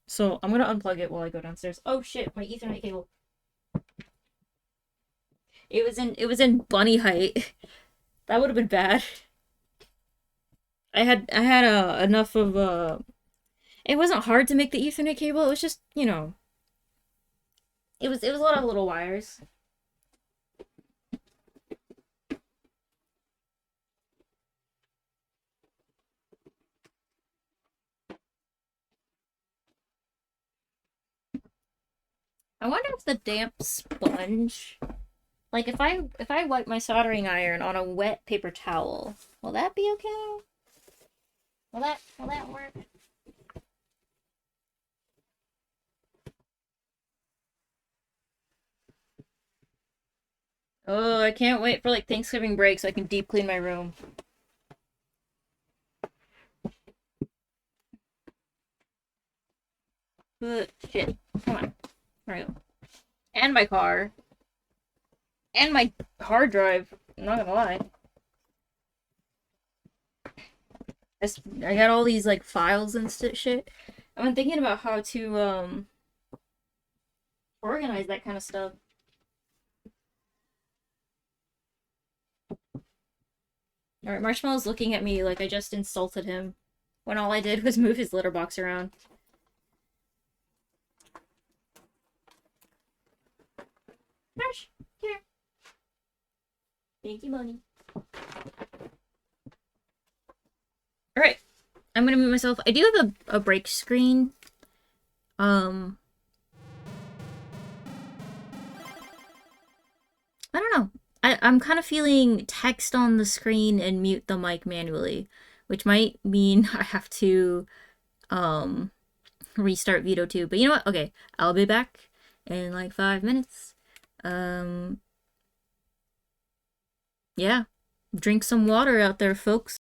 So I'm gonna unplug it while I go downstairs. Oh shit, my Ethernet cable. It was in bunny height. That would have been bad. I had enough of it wasn't hard to make the Ethernet cable. It was just, it was a lot of little wires. I wonder if the damp sponge, like if I wipe my soldering iron on a wet paper towel, will that be okay? Will that work? Oh, I can't wait for like Thanksgiving break so I can deep clean my room. Shit. Come on. There we go. And my car. And my hard drive. I'm not gonna lie. I got all these like files and shit. I've been thinking about how to organize that kind of stuff. Alright, Marshmallow's looking at me like I just insulted him when all I did was move his litter box around. Marsh, here. Thank you, Money. Alright, I'm gonna mute myself. I do have a break screen. Um, I don't know. I'm kind of feeling text on the screen and mute the mic manually, which might mean I have to um restart Veto 2. But you know what? Okay, I'll be back in like 5 minutes. Um, yeah. Drink some water out there, folks.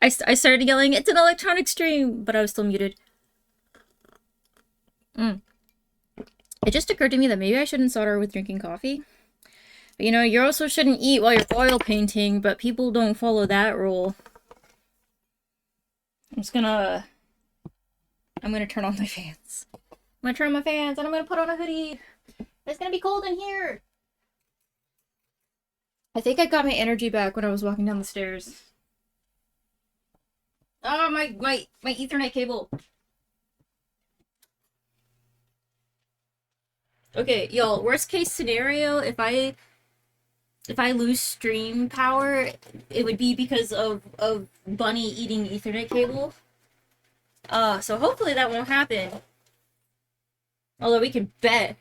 I started yelling, it's an electronic stream, but I was still muted. It just occurred to me that maybe I shouldn't solder with drinking coffee. But, you know, you also shouldn't eat while you're oil painting, but people don't follow that rule. I'm gonna turn on my fans. I'm gonna turn on my fans and I'm gonna put on a hoodie. It's gonna be cold in here. I think I got my energy back when I was walking down the stairs. Oh, my Ethernet cable. Okay, y'all, worst case scenario, if I lose stream power, it would be because of Bunny eating Ethernet cable. So hopefully that won't happen. Although we can bet.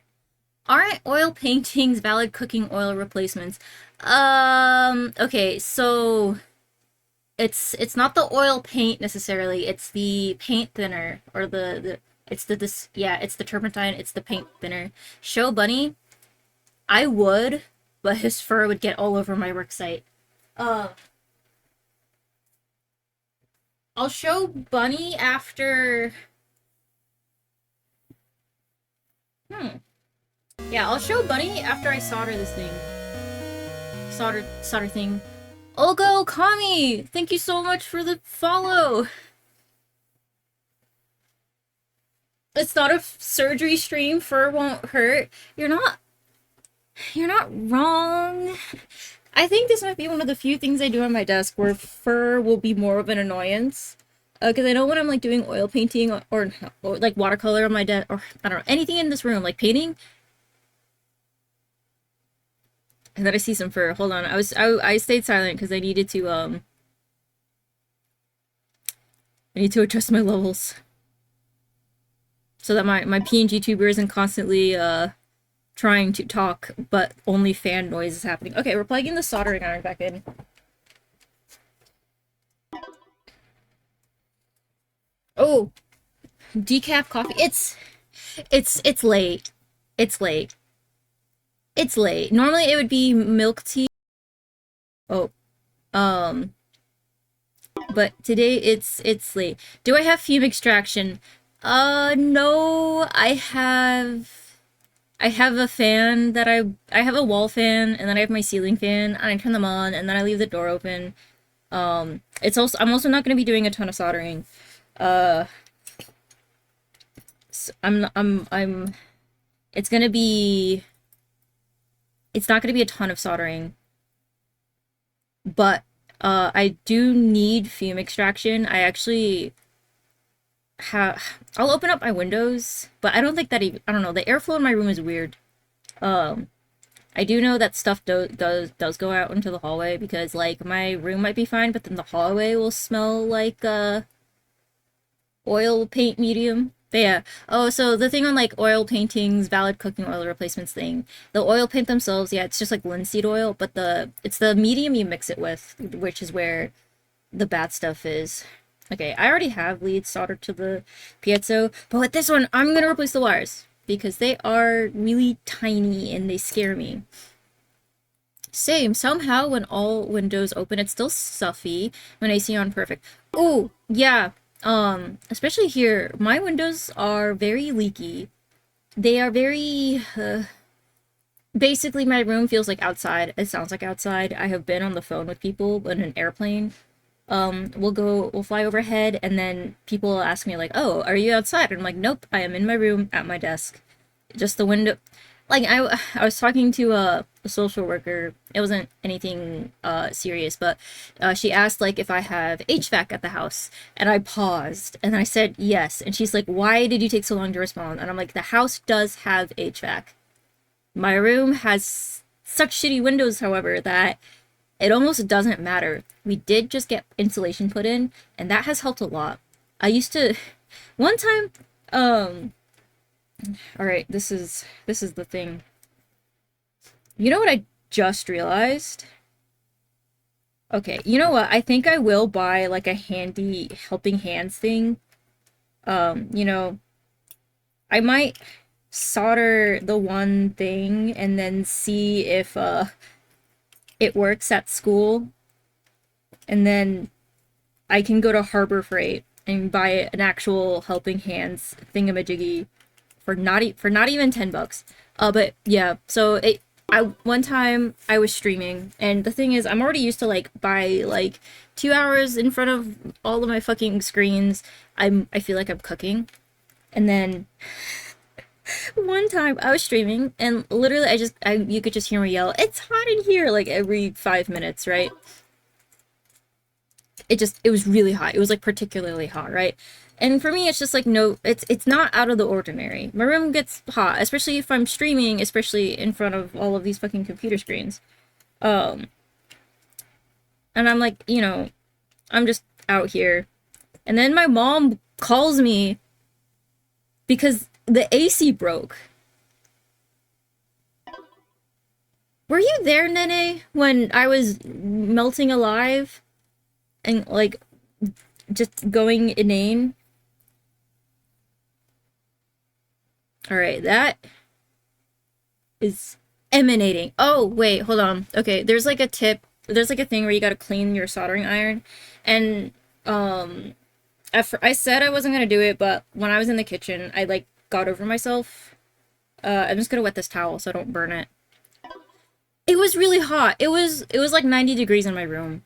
Aren't oil paintings valid cooking oil replacements? Okay, so it's not the oil paint necessarily, it's the paint thinner, or it's the turpentine, it's the paint thinner. Show Bunny, I would, but his fur would get all over my work site. Uh, I'll show Bunny after. Yeah, I'll show Bunny after I solder this thing. Solder thing. Olga Okami! Thank you so much for the follow! It's not a surgery stream, fur won't hurt. You're not wrong. I think this might be one of the few things I do on my desk where fur will be more of an annoyance. Because I know when I'm like doing oil painting or like watercolor on my desk, or I don't know, anything in this room, like painting. And then I see some fur. Hold on, I stayed silent because I needed to I need to adjust my levels so that my PNG tuber isn't constantly trying to talk, but only fan noise is happening. Okay, we're plugging the soldering iron back in. Oh, decaf coffee. It's late. It's late. It's late. Normally it would be milk tea. Oh, but today it's late. Do I have fume extraction? No. I have a fan that I have a wall fan, and then I have my ceiling fan, and I turn them on, and then I leave the door open. I'm also not going to be doing a ton of soldering. It's gonna be. It's not gonna be a ton of soldering, but I do need fume extraction. I actually I'll open up my windows, but I don't think that even, I don't know, the airflow in my room is weird. I do know that stuff does go out into the hallway because like my room might be fine, but then the hallway will smell like oil paint medium. But yeah. Oh, so the thing on like oil paintings, valid cooking oil replacements thing. The oil paint themselves, yeah, it's just like linseed oil, but it's the medium you mix it with, which is where the bad stuff is. Okay, I already have leads soldered to the piezo, but with this one, I'm gonna replace the wires because they are really tiny and they scare me. Same. Somehow, when all windows open, it's still stuffy. When AC on, perfect. Oh, yeah. Especially here, my windows are very leaky. They are very, basically my room feels like outside. It sounds like outside. I have been on the phone with people in an airplane. We'll fly overhead, and then people will ask me like, "Oh, are you outside?" And I'm like, "Nope, I am in my room at my desk." Just the window. Like I was talking to a social worker. It wasn't anything serious, but she asked like if I have HVAC at the house, and I paused and I said yes, and she's like, "Why did you take so long to respond?" And I'm like, "The house does have HVAC. My room has such shitty windows, however, that it almost doesn't matter. We did just get insulation put in, and that has helped a lot. I used to one time all right, this is the thing. You know what I just realized? Okay, you know what? I think I will buy like a handy helping hands thing. You know, I might solder the one thing and then see if it works at school. And then I can go to Harbor Freight and buy an actual helping hands thingamajiggy for not even $10. But yeah, so it I one time I was streaming, and the thing is, I'm already used to like by like 2 hours in front of all of my fucking screens. I feel like I'm cooking, and then one time I was streaming, and literally I you could just hear me yell, "It's hot in here!" like every 5 minutes, right? It was really hot. It was like particularly hot, right? And for me, it's just like no, it's not out of the ordinary. My room gets hot, especially if I'm streaming, especially in front of all of these fucking computer screens. Um, and I'm like, I'm just out here, and then my mom calls me because the AC broke. Were you there, Nene, when I was melting alive and like just going inane? All right, that is emanating. Oh, wait, hold on. Okay, there's like a tip. There's like a thing where you gotta clean your soldering iron. And um I said I wasn't gonna do it, but when I was in the kitchen, I like got over myself. I'm just gonna wet this towel so I don't burn it. It was really hot. It was like 90 degrees in my room.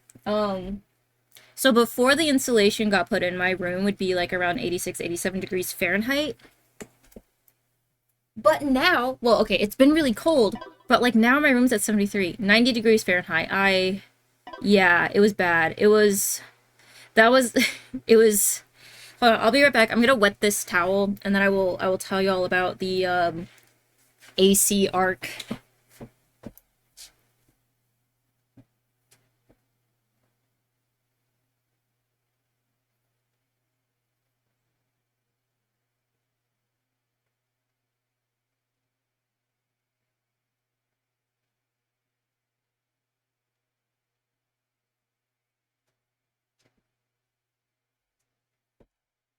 So before the insulation got put in, my room would be like around 86, 87 degrees Fahrenheit. But now, well, okay, it's been really cold, but like now my room's at 73, 90 degrees Fahrenheit. Yeah, it was bad. That was, it was, hold on, I'll be right back. I'm gonna wet this towel and then I will tell you all about the, AC arc.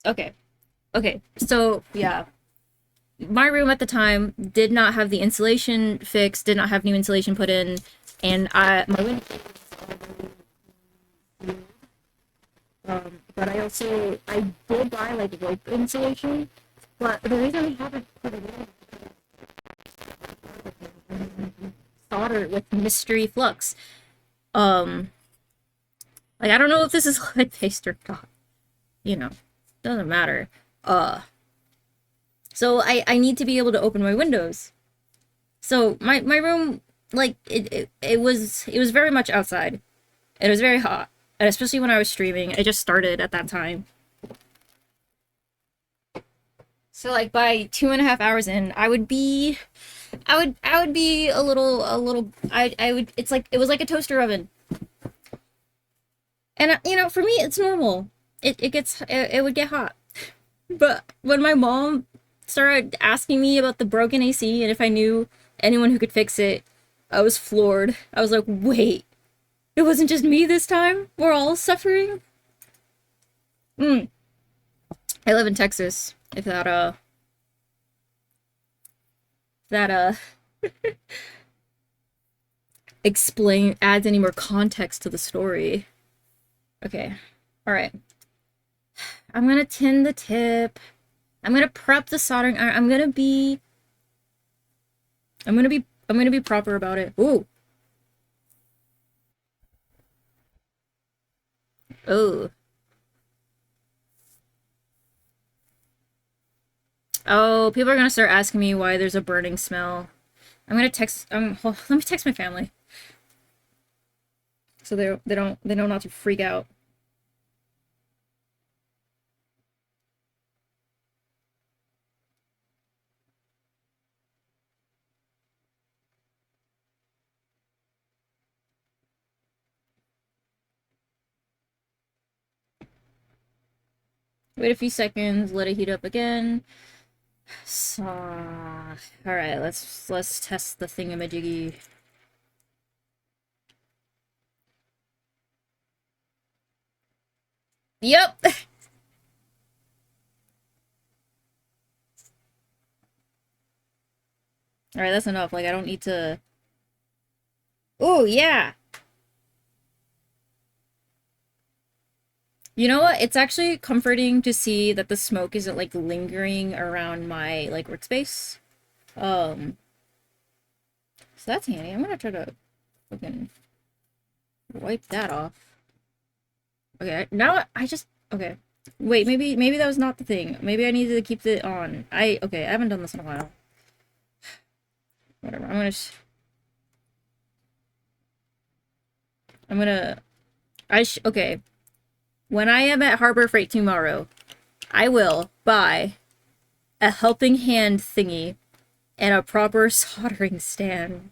Okay. Okay. So, yeah. My room at the time did not have the insulation fixed, did not have new insulation put in, and my window. But I did buy like rope insulation, but the reason we haven't put it in is solder with mystery flux. Um, like I don't know if this is lead paste or not. Doesn't matter. Uh, so I need to be able to open my windows. So my room, like it was very much outside. It was very hot, and especially when I was streaming. I just started at that time. So like by 2.5 hours in, I would be I would, it's like, it was like a toaster oven. And, for me, it's normal. It would get hot. But when my mom started asking me about the broken AC and if I knew anyone who could fix it, I was floored. I was like, wait, it wasn't just me this time? We're all suffering? Mm. I live in Texas. If that explain adds any more context to the story. Okay. All right. I'm gonna tin the tip. I'm gonna prep the soldering iron. I'm gonna be proper about it. Ooh. Oh. Oh, people are gonna start asking me why there's a burning smell. I'm gonna text let me text my family. So they know not to freak out. Wait a few seconds, let it heat up again. So, alright, let's test the thingamajiggy. Yep. Alright, that's enough. Like I don't need to. Oh, yeah. You know what? It's actually comforting to see that the smoke isn't like lingering around my like workspace. Um, so that's handy. I'm gonna try to fucking wipe that off. Okay, now I just okay. Wait, maybe that was not the thing. Maybe I needed to keep it on. Okay, I haven't done this in a while. Whatever. I'm gonna okay. When I am at Harbor Freight tomorrow, I will buy a helping hand thingy and a proper soldering stand.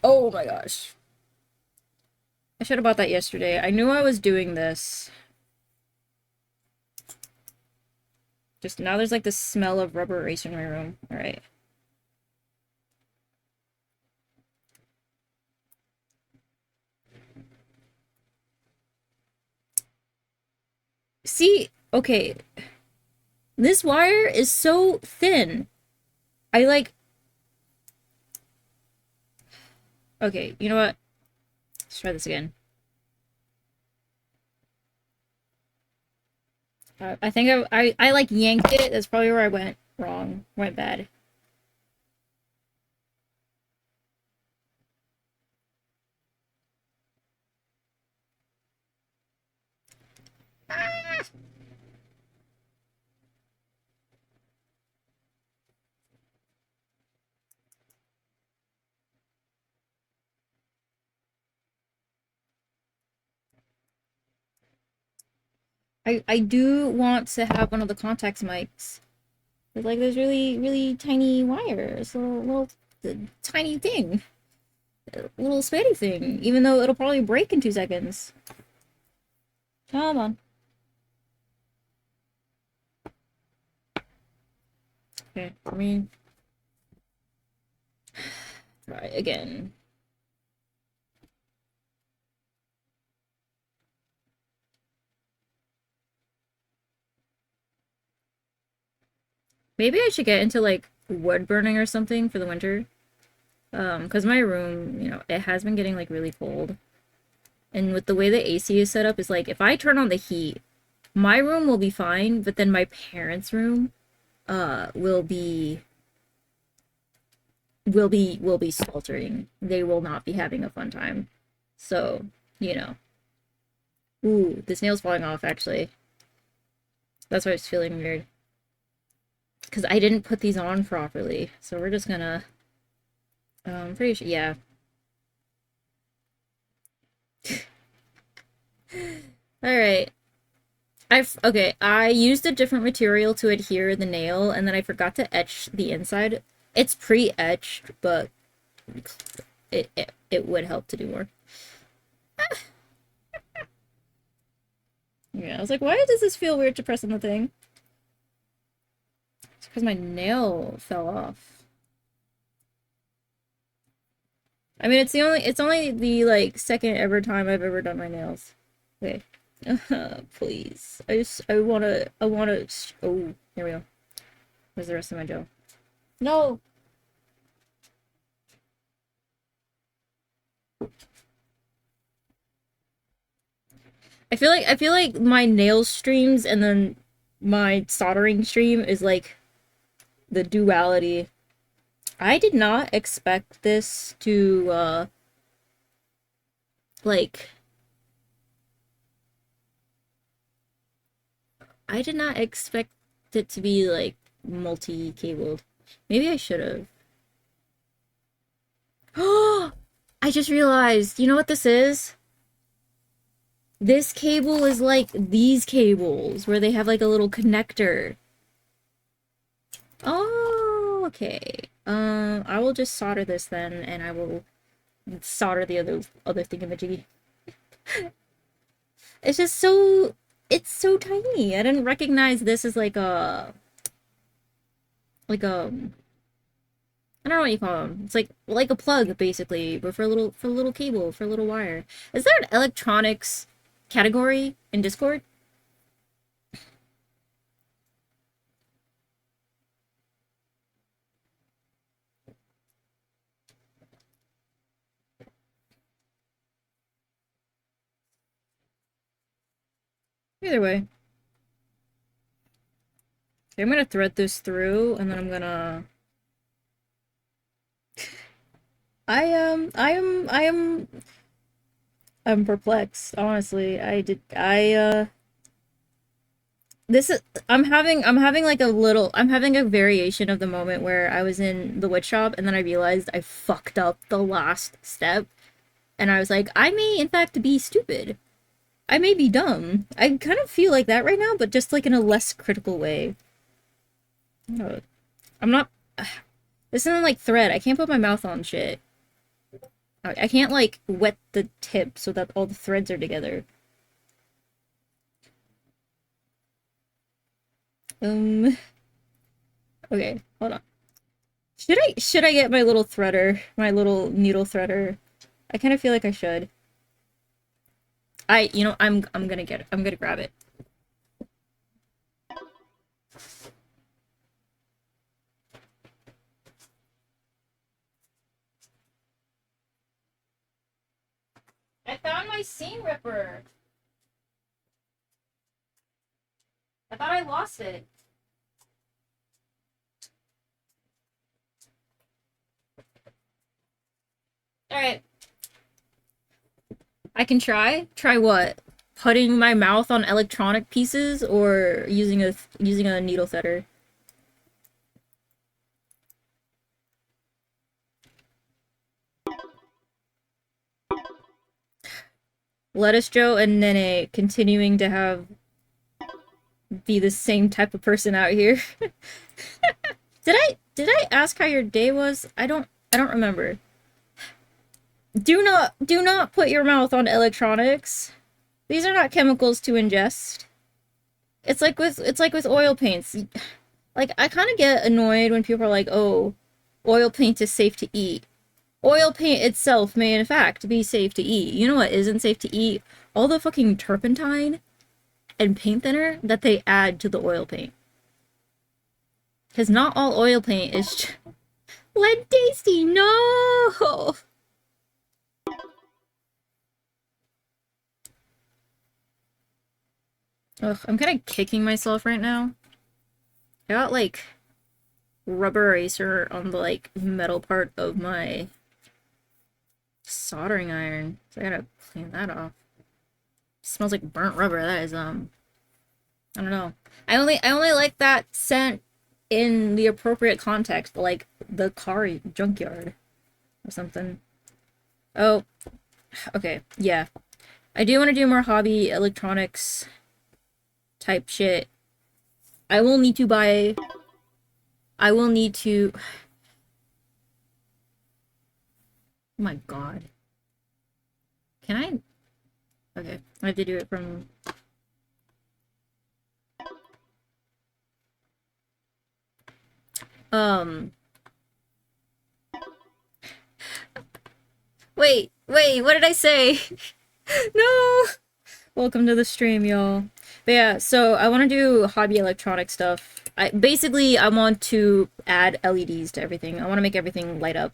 Oh my gosh. I should have bought that yesterday. I knew I was doing this. Just now there's like the smell of rubber erase in my room. Alright. See, okay. This wire is so thin. I like... Okay, you know what? Let's try this again. I think I like yanked it. That's probably where I went wrong. Went bad. I do want to have one of the contacts mics. But like there's really tiny wires. A little tiny thing. A little spatty thing. Even though it'll probably break in 2 seconds. Come on. Okay, I mean, try again. Maybe I should get into like wood burning or something for the winter. Because my room, it has been getting like really cold. And with the way the AC is set up, is like if I turn on the heat, my room will be fine, but then my parents' room, will be sweltering. They will not be having a fun time. So, you know. Ooh, this nail's falling off actually. That's why it's feeling weird. Because I didn't put these on properly. So we're just gonna pretty sure yeah. Alright. Okay, I used a different material to adhere the nail, and then I forgot to etch the inside. It's pre-etched, but it would help to do more. Yeah, I was like, why does this feel weird to press on the thing? It's because my nail fell off. I mean, it's only the like second ever time I've ever done my nails. Okay. Please. I wanna, oh, here we go. Where's the rest of my gel? No! I feel like my nail streams and then my soldering stream is like the duality. I did not expect this to like I did not expect it to be like multi-cabled. Maybe I should have. Oh, I just realized. You know what this is? This cable is like these cables where they have like a little connector. Oh, okay. I will just solder this then, and I will solder the other thingamajiggy. It's just so it's so tiny. I didn't recognize this as like a I don't know what you call them. It's like a plug basically, but for a little cable, for a little wire. Is there an electronics category in Discord? Either way. Okay, I'm gonna thread this through, and then I'm gonna... I'm perplexed, honestly. This is, I'm having like I'm having a variation of the moment where I was in the wood shop, and then I realized I fucked up the last step, and I was like, I may in fact be stupid. I may be dumb. I kind of feel like that right now, but just like in a less critical way. No, I'm not. This isn't like thread. I can't put my mouth on shit. I can't like wet the tip so that all the threads are together. Um. Okay, hold on. Should I get my little threader, my little needle threader? I kind of feel like I should. I'm gonna get it. I'm gonna grab it. I found my seam ripper. I thought I lost it. All right. I can try. Try what? Putting my mouth on electronic pieces or using a needle threader. Lettuce Joe and Nene continuing to be the same type of person out here. Did I ask how your day was? I don't remember. Do not put your mouth on electronics. These are not chemicals to ingest. It's like with oil paints. Like I kind of get annoyed when people are like, "Oh, oil paint is safe to eat." Oil paint itself may in fact be safe to eat. You know what isn't safe to eat? All the fucking turpentine and paint thinner that they add to the oil paint. Because not all oil paint is lead tasty. No. Ugh, I'm kind of kicking myself right now. I got like rubber eraser on the like metal part of my soldering iron. So I gotta clean that off. Smells like burnt rubber. That is I don't know. I only like that scent in the appropriate context, like the car junkyard or something. Oh, okay. Yeah. I do want to do more hobby electronics type shit. I will need to buy I will need to oh my god. Can I? Okay. I have to do it from um wait, what did I say? No. Welcome to the stream, y'all. But yeah, so I want to do hobby electronic stuff. I want to add LEDs to everything. I want to make everything light up.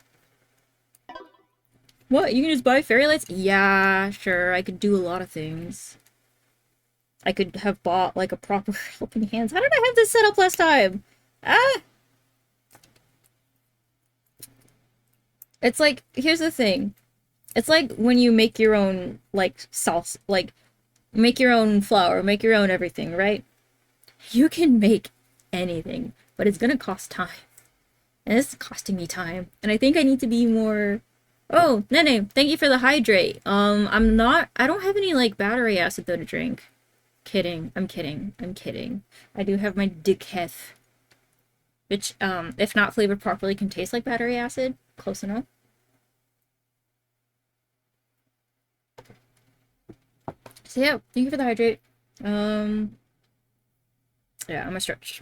What? You can just buy fairy lights? Yeah, sure. I could do a lot of things. I could have bought like a proper helping hands. How did I have this set up last time? Ah! It's like, here's the thing. It's like when you make your own like sauce, like make your own flour, make your own everything, right? You can make anything, but it's gonna cost time. And it's costing me time. And I think I need to be more... Oh, Nene, thank you for the hydrate. I don't have any, like, battery acid, though, to drink. Kidding. I'm kidding. I'm kidding. I do have my decaf, which, if not flavored properly, can taste like battery acid. Close enough. So, yeah, thank you for the hydrate. Yeah, I'm gonna stretch.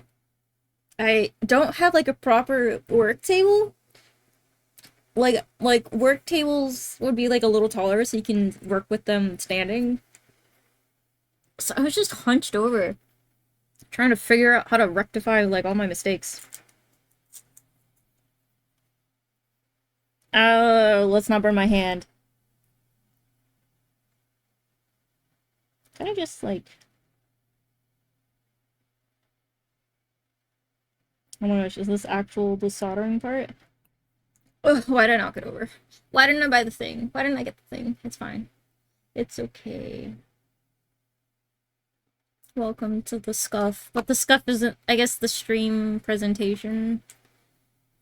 I don't have, like, a proper work table. Like work tables would be like a little taller so you can work with them standing. So I was just hunched over trying to figure out how to rectify like all my mistakes. Let's not burn my hand. Can I just like Oh my gosh, is this actual the soldering part? Ugh, why did I knock it over? Why didn't I buy the thing? Why didn't I get the thing? It's fine. It's okay. Welcome to the scuff. But the scuff isn't, I guess, the stream presentation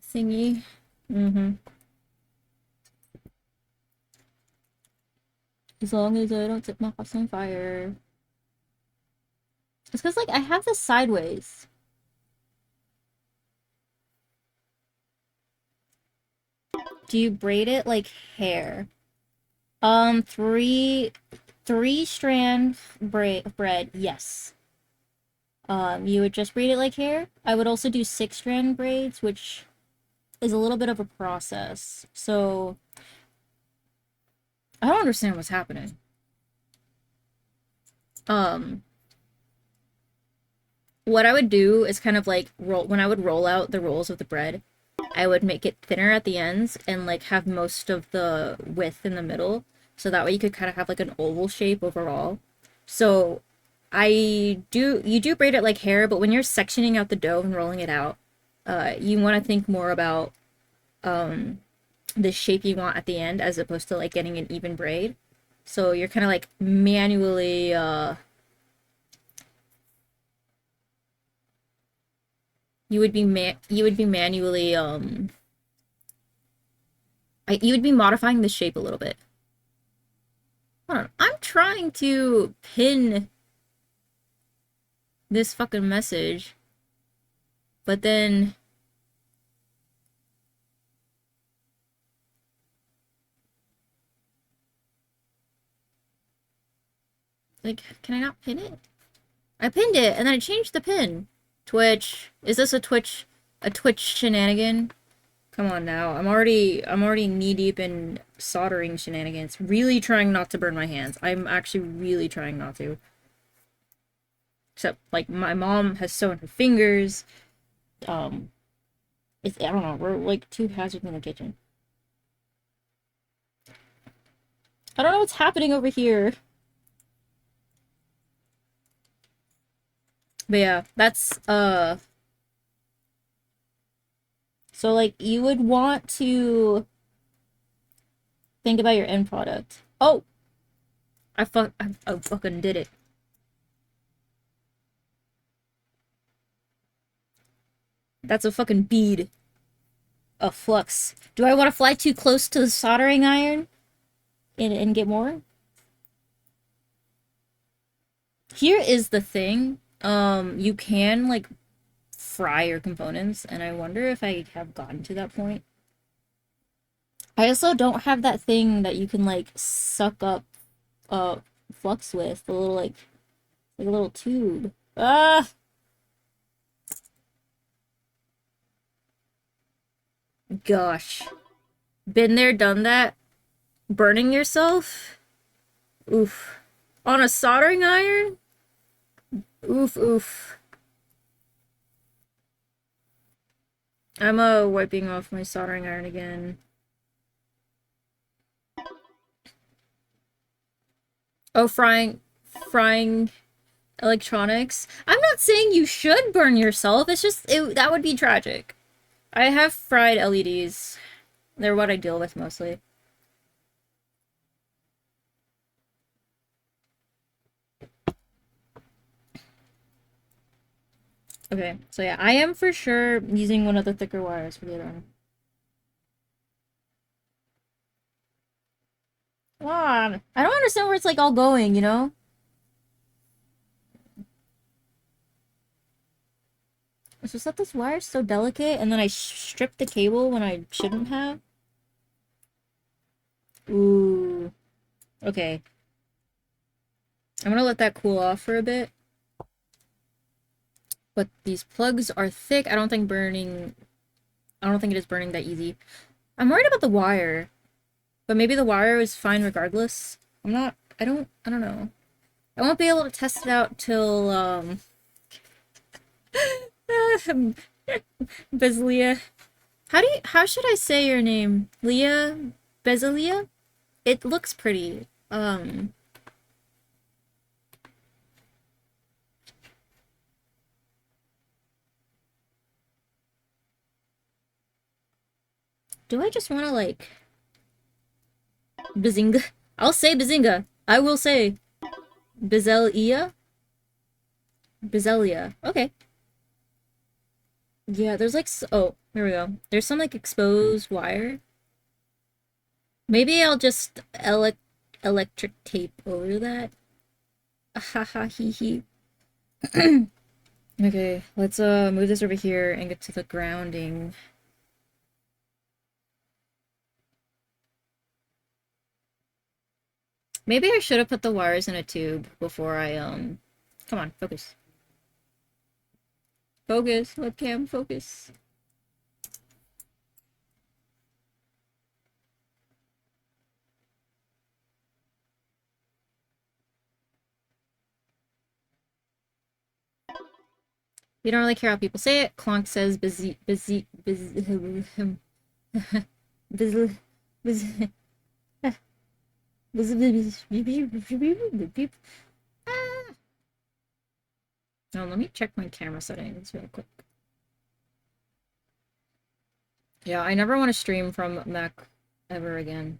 thingy. Mm-hmm. As long as I don't set my house on fire. It's because, like, I have this sideways. Do you braid it like hair? Three strand bread, yes. You would just braid it like hair. I would also do 6-strand braids, which is a little bit of a process. So I don't understand what's happening. What I would do is kind of like when I would roll out the rolls of the bread, I would make it thinner at the ends and like have most of the width in the middle. So that way you could kind of have like an oval shape overall. So you do braid it like hair, but when you're sectioning out the dough and rolling it out, you want to think more about the shape you want at the end as opposed to like getting an even braid. So you're kind of like manually you would be manually you would be modifying the shape a little bit. Hold on. I'm trying to pin this fucking message, but then like, can I not pin it? I pinned it and then I changed the pin. Twitch. Is this a Twitch shenanigan? Come on now. I'm already knee deep in soldering shenanigans. Really trying not to burn my hands. I'm actually really trying not to. Except like my mom has sewn her fingers. Um I don't know, we're like too hazardous in the kitchen. I don't know what's happening over here. But yeah, that's so like you would want to think about your end product. Oh, I fucking did it. That's a fucking bead of flux. Do I want to fly too close to the soldering iron and get more? Here is the thing. You can like fry your components, and I wonder if I have gotten to that point. I also don't have that thing that you can like suck up flux with, the little like a little tube. Ah, gosh. Been there, done that. Burning yourself? Oof. On a soldering iron? Oof, oof. I'm wiping off my soldering iron again. Oh, frying electronics. I'm not saying you should burn yourself. It's just that would be tragic. I have fried LEDs. They're what I deal with mostly. Okay, so yeah, I am for sure using one of the thicker wires for the other one. Come on. I don't understand where it's like all going, you know? It's just that this wire is so delicate, and then I stripped the cable when I shouldn't have. Ooh. Okay. I'm gonna let that cool off for a bit. But these plugs are thick. I don't think it is burning that easy. I'm worried about the wire. But maybe the wire is fine regardless. I don't know. I won't be able to test it out till, Bezlia. How should I say your name? Leah? Bezelia? It looks pretty. Do I just want to, like... Bazinga? I'll say Bazinga. I will say Bezelia? Bezelia. Okay. Yeah, there's like... Oh, here we go. There's some, like, exposed wire. Maybe I'll just electric tape over that. Haha, hee hee. Okay, let's move this over here and get to the grounding. Maybe I should have put the wires in a tube before I come on, focus. Focus, webcam, focus. We don't really care how people say it. Clonk says busy Oh, let me check my camera settings real quick. Yeah, I never want to stream from Mac ever again.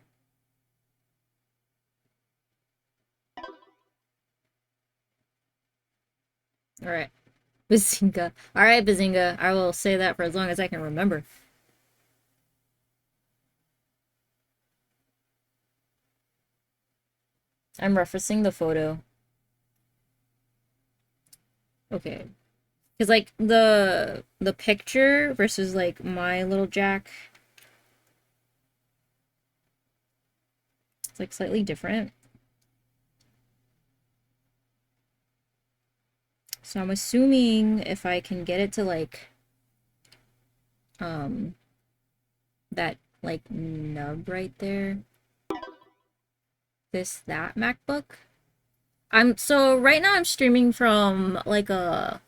Alright. Bazinga. Alright, Bazinga. I will say that for as long as I can remember. I'm referencing the photo. Okay. Because, like, the picture versus, like, my little jack, it's, like, slightly different. So I'm assuming if I can get it to, like, that, like, nub right there. That MacBook. So right now I'm streaming from, like, a...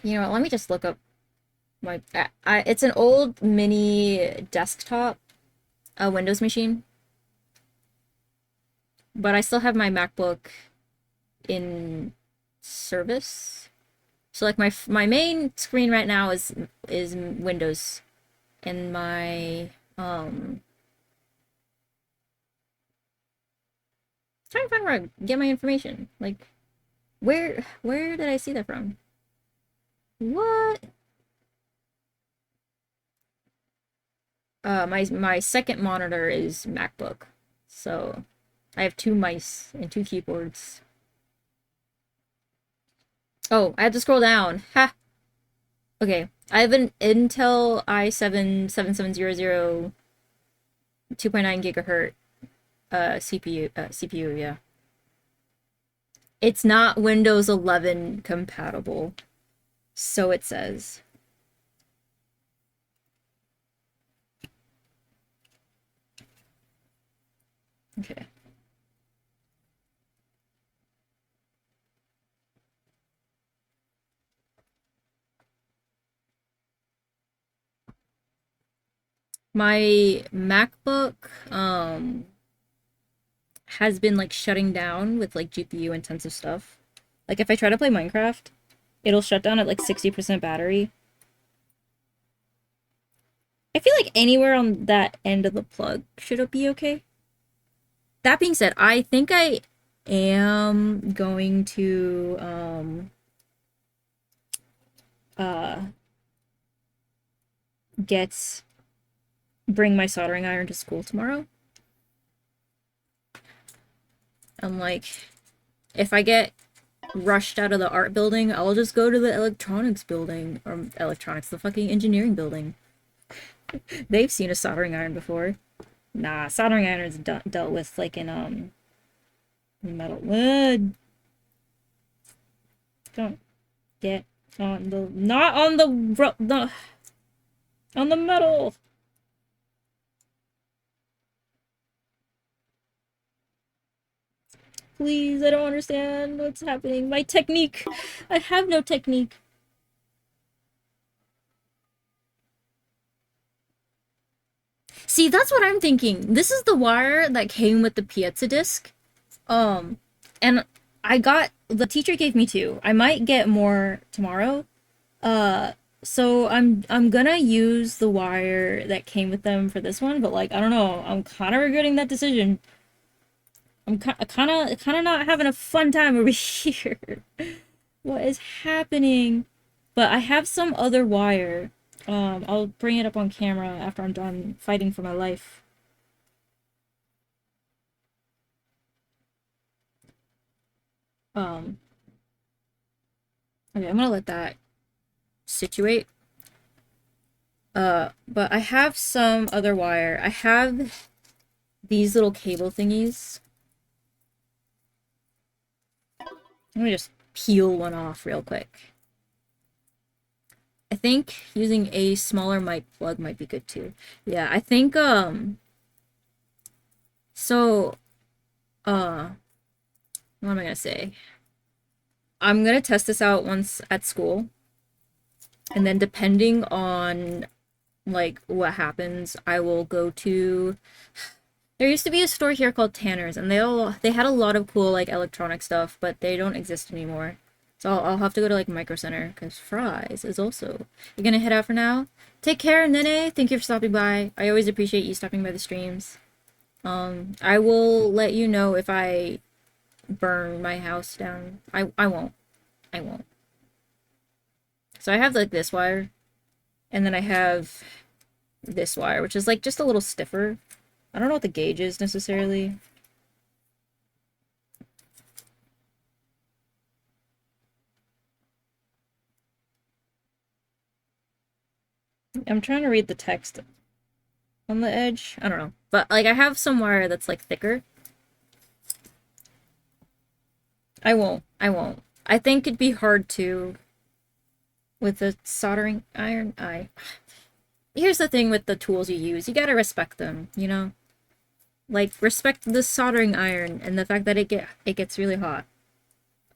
You know what, let me just look up my... it's an old mini desktop, a Windows machine. But I still have my MacBook in service. So like my main screen right now is Windows, and my trying to find where I get my information. Like where did I see that from? What? My second monitor is MacBook. So I have 2 mice and 2 keyboards. Oh, I have to scroll down. Ha! Okay, I have an Intel i7-7700 2.9 gigahertz CPU, yeah. It's not Windows 11 compatible, so it says. Okay. My MacBook has been like shutting down with like GPU intensive stuff. Like if I try to play Minecraft, it'll shut down at like 60% battery. I feel like anywhere on that end of the plug should it be okay. That being said, I think I am going to bring my soldering iron to school tomorrow. I'm like, if I get rushed out of the art building, I'll just go to the electronics building, or electronics, the fucking engineering building. They've seen a soldering iron before. Nah, soldering iron is dealt with like in metal wood. Don't get on the not on the on the metal. Please, I don't understand what's happening. My technique. I have no technique. See, that's what I'm thinking. This is the wire that came with the piezo disc. And the teacher gave me 2. I might get more tomorrow. So I'm gonna use the wire that came with them for this one, but like I don't know, I'm kind of regretting that decision. I'm kind of not having a fun time over here. What is happening? But I have some other wire. I'll bring it up on camera after I'm done fighting for my life. Um, okay, I'm gonna let that situate. But I have some other wire. I have these little cable thingies. Let me just peel one off real quick. I think using a smaller mic plug might be good too. Yeah, I think, so, uh, what am I gonna say? I'm gonna test this out once at school, and then depending on, like, what happens, I will go to... There used to be a store here called Tanner's, and they had a lot of cool, like, electronic stuff, but they don't exist anymore. So I'll have to go to, like, Micro Center, because Fry's is also... You're gonna head out for now? Take care, Nene! Thank you for stopping by. I always appreciate you stopping by the streams. I will let you know if I burn my house down. I won't. I won't. So I have, like, this wire, and then I have this wire, which is, like, just a little stiffer. I don't know what the gauge is, necessarily. I'm trying to read the text on the edge. I don't know. But, like, I have some wire that's, like, thicker. I won't. I won't. I think it'd be hard to... With the soldering iron, Here's the thing with the tools you use. You gotta respect them, you know? Like, respect the soldering iron and the fact that it gets really hot.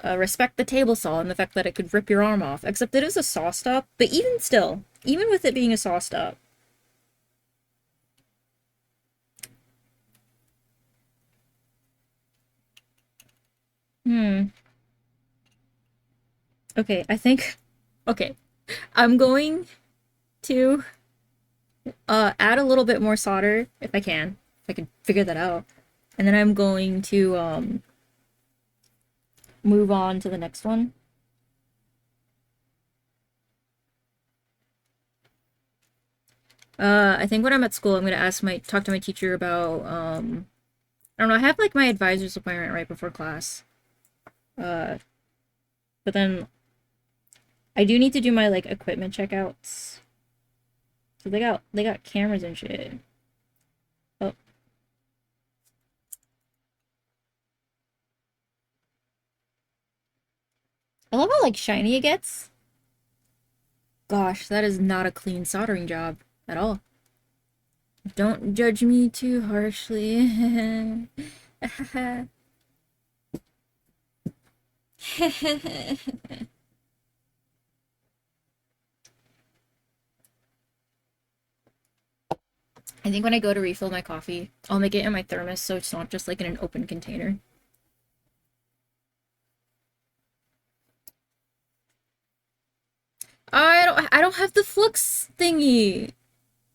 Respect the table saw and the fact that it could rip your arm off. Except it is a saw stop, but even still, even with it being a saw stop. Hmm. Okay, I think... Okay. I'm going to add a little bit more solder, if I can. If I can figure that out. And then I'm going to move on to the next one. I think when I'm at school, I'm gonna talk to my teacher about, I don't know, I have, like, my advisor's appointment right before class. But then I do need to do my, like, equipment checkouts. So they got cameras and shit. Oh. I love how, like, shiny it gets. Gosh, that is not a clean soldering job at all. Don't judge me too harshly. I think when I go to refill my coffee, I'll make it in my thermos so it's not just, like, in an open container. I don't have the flux thingy.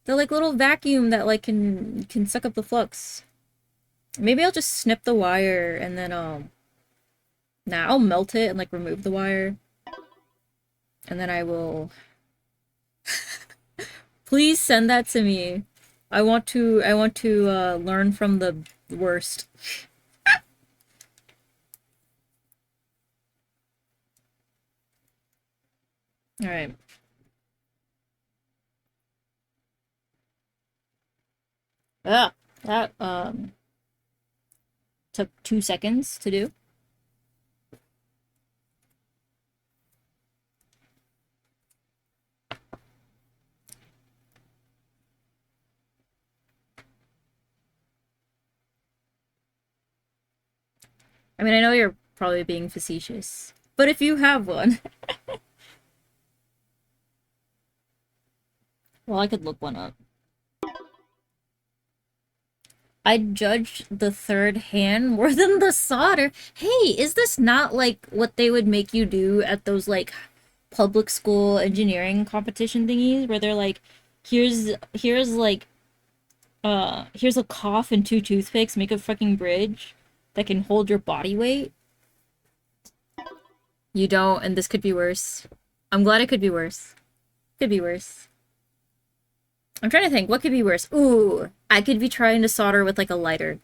The, like, little vacuum that, like, can suck up the flux. Maybe I'll just snip the wire and then nah, I'll melt it and, like, remove the wire. And then I will... Please send that to me. I want to learn from the worst. Alright. Ah, that took 2 seconds to do. I mean, I know you're probably being facetious, but if you have one, well, I could look one up. I judged the third hand more than the solder. Hey, is this not like what they would make you do at those, like, public school engineering competition thingies where they're like, here's like here's a cough and two toothpicks, make a fucking bridge that can hold your body weight. You don't, and this could be worse. I'm glad it could be worse. Could be worse. I'm trying to think, what could be worse? Ooh, I could be trying to solder with like a lighter.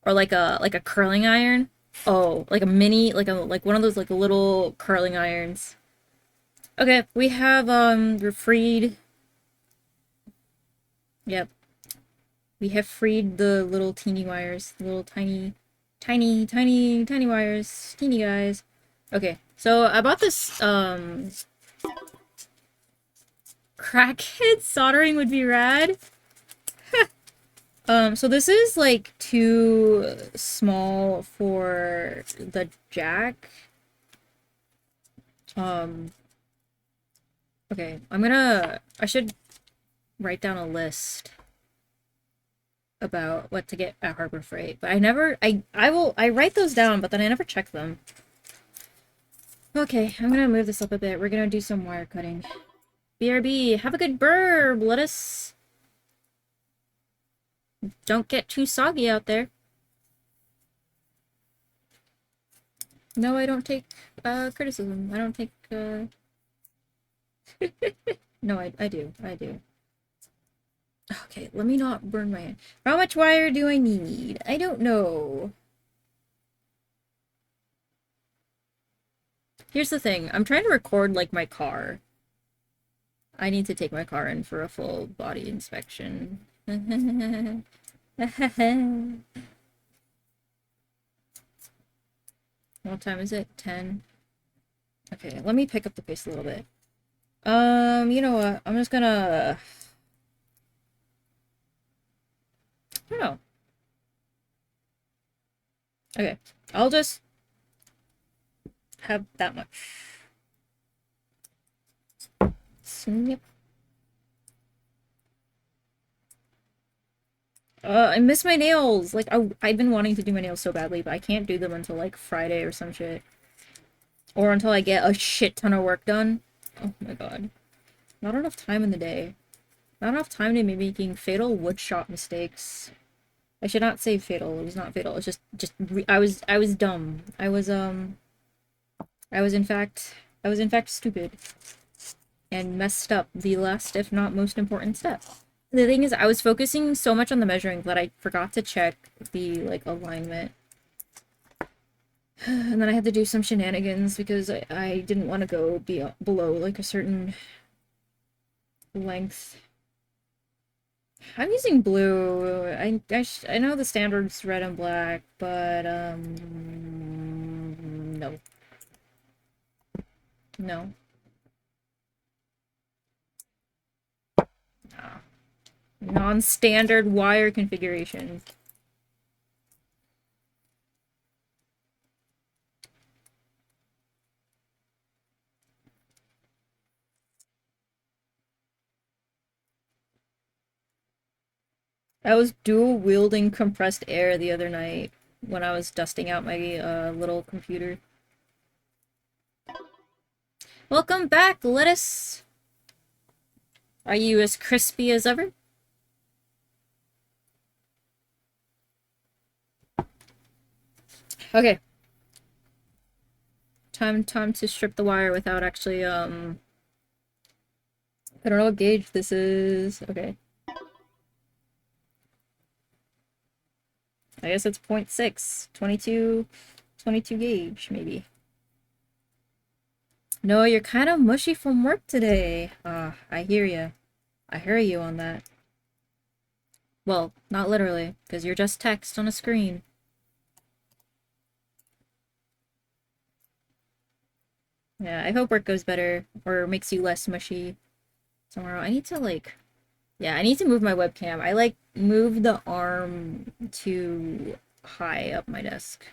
Or like a curling iron. Oh, like a mini, like one of those like little curling irons. Okay, we have we're freed. Yep. We have freed the little teeny wires. Little tiny wires. Teeny guys. Okay, so I bought this crackhead soldering would be rad. So this is like too small for the jack. Okay, I should write down a list about what to get at Harbor Freight, but I write those down, but then I never check them. Okay, I'm gonna move this up a bit. We're gonna do some wire cutting. BRB, have a good burb, lettuce. Don't get too soggy out there. No, I don't take criticism. I don't take No, I do. I do. Okay, let me not burn my hand. How much wire do I need? I don't know. Here's the thing. I'm trying to record like my car. I need to take my car in for a full body inspection. What time is it? 10. Okay, let me pick up the pace a little bit. You know what? I'm just gonna... I don't know. Okay, I'll just have that much. Snip. I miss my nails. Like, I've been wanting to do my nails so badly, but I can't do them until, like, Friday or some shit. Or until I get a shit ton of work done. Oh my god. Not enough time in the day. Not enough time to be making fatal woodshop mistakes. I should not say fatal. It was not fatal. It's I was dumb. I was in fact stupid. And messed up the last, if not most important step. The thing is, I was focusing so much on the measuring that I forgot to check the, like, alignment. And then I had to do some shenanigans because I didn't want to go below, like, a certain length. I'm using blue. I know the standard's red and black, but, no. No. Nah. Non-standard wire configuration. I was dual wielding compressed air the other night when I was dusting out my little computer. Welcome back, lettuce! Are you as crispy as ever? Okay. Time to strip the wire without actually, I don't know what gauge this is. Okay. I guess it's 0.6. 22 gauge, maybe. No, you're kind of mushy from work today. I hear you. I hear you on that. Well, not literally, because you're just text on a screen. Yeah, I hope work goes better, or makes you less mushy tomorrow. I need to, like... Yeah, I need to move my webcam. I, like, moved the arm too high up my desk.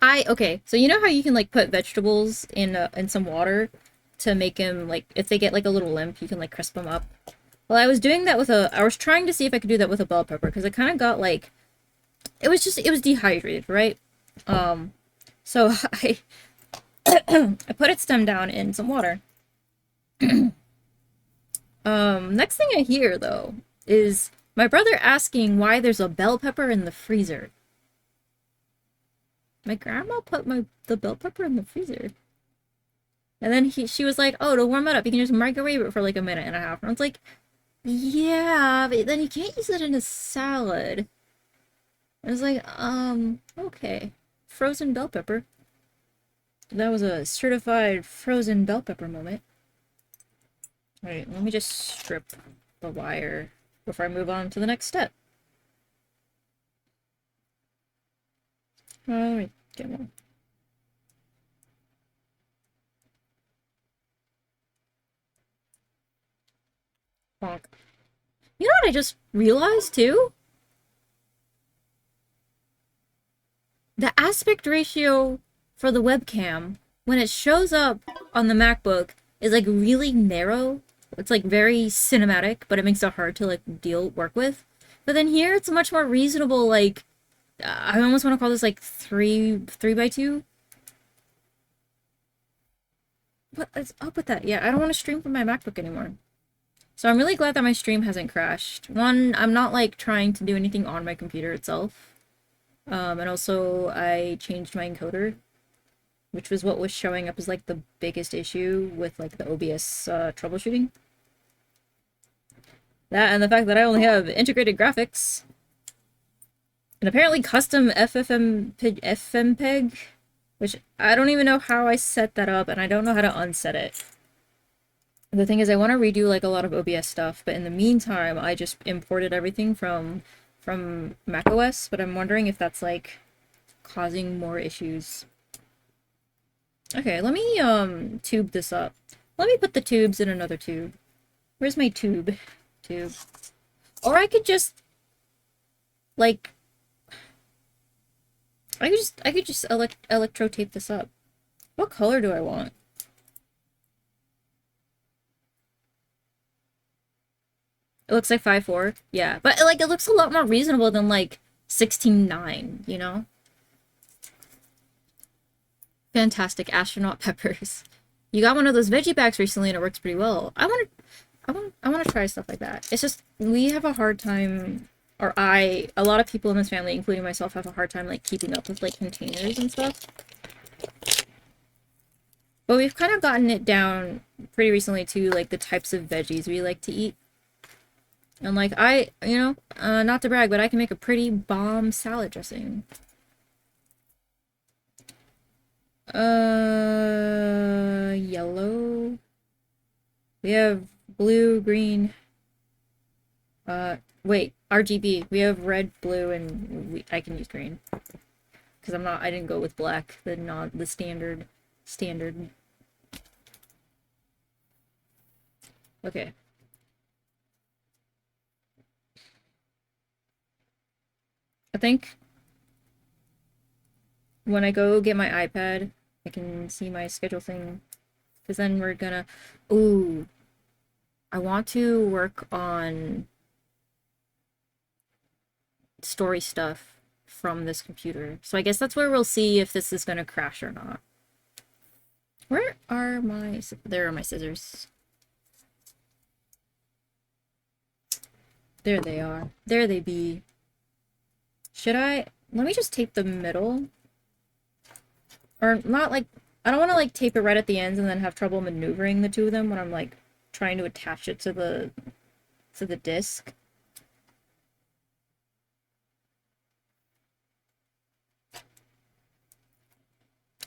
Okay, so you know how you can, like, put vegetables in some water to make them, like, if they get, like, a little limp, you can, like, crisp them up? Well, I was doing that with I was trying to see if I could do that with a bell pepper, because it kind of got, like, it was dehydrated, right? So I put its stem down in some water. Next thing I hear though is my brother asking why there's a bell pepper in the freezer. My grandma put the bell pepper in the freezer. And then she was like, "Oh, to warm it up, you can just microwave it for like a minute and a half." And I was like, "Yeah, but then you can't use it in a salad." I was like, okay. Frozen bell pepper. That was a certified frozen bell pepper moment. Alright, let me just strip the wire before I move on to the next step. Let me get one. Bonk. You know what I just realized too? The aspect ratio for the webcam, when it shows up on the MacBook, is like really narrow. It's like very cinematic, but it makes it hard to like work with. But then here it's much more reasonable, like I almost want to call this like three by two. What is up with that? Yeah, I don't want to stream from my MacBook anymore. So I'm really glad that my stream hasn't crashed. One, I'm not like trying to do anything on my computer itself. And also I changed my encoder, which was what was showing up as like the biggest issue with like the OBS troubleshooting. That and the fact that I only have integrated graphics. And apparently custom FMPEG, which I don't even know how I set that up, and I don't know how to unset it. The thing is, I want to redo like a lot of OBS stuff, but in the meantime, I just imported everything from macOS, but I'm wondering if that's like causing more issues. Okay, let me tube this up. Let me put the tubes in another tube. Where's my tube? Tube. Or I could just like I could just electro tape this up. What color do I want? It looks like 5.4. Yeah, but like it looks a lot more reasonable than like 16.9, you know? Fantastic astronaut peppers. You got one of those veggie bags recently and it works pretty well. I want to try stuff like that. It's just we have a hard time, or a lot of people in this family, including myself, have a hard time like keeping up with like containers and stuff. But we've kind of gotten it down pretty recently to like the types of veggies we like to eat. And like you know, not to brag, but I can make a pretty bomb salad dressing. Yellow. We have blue, green. Wait, RGB. We have red, blue, and I can use green. Because I didn't go with black, the standard. Okay. I think when I go get my iPad, I can see my schedule thing. Because then we're gonna... Ooh. I want to work on story stuff from this computer. So I guess that's where we'll see if this is gonna crash or not. Where are my... There are my scissors. There they are. There they be. Should I... Let me just tape the middle. Or not like... I don't want to like tape it right at the ends and then have trouble maneuvering the two of them when I'm like trying to attach it to the disc.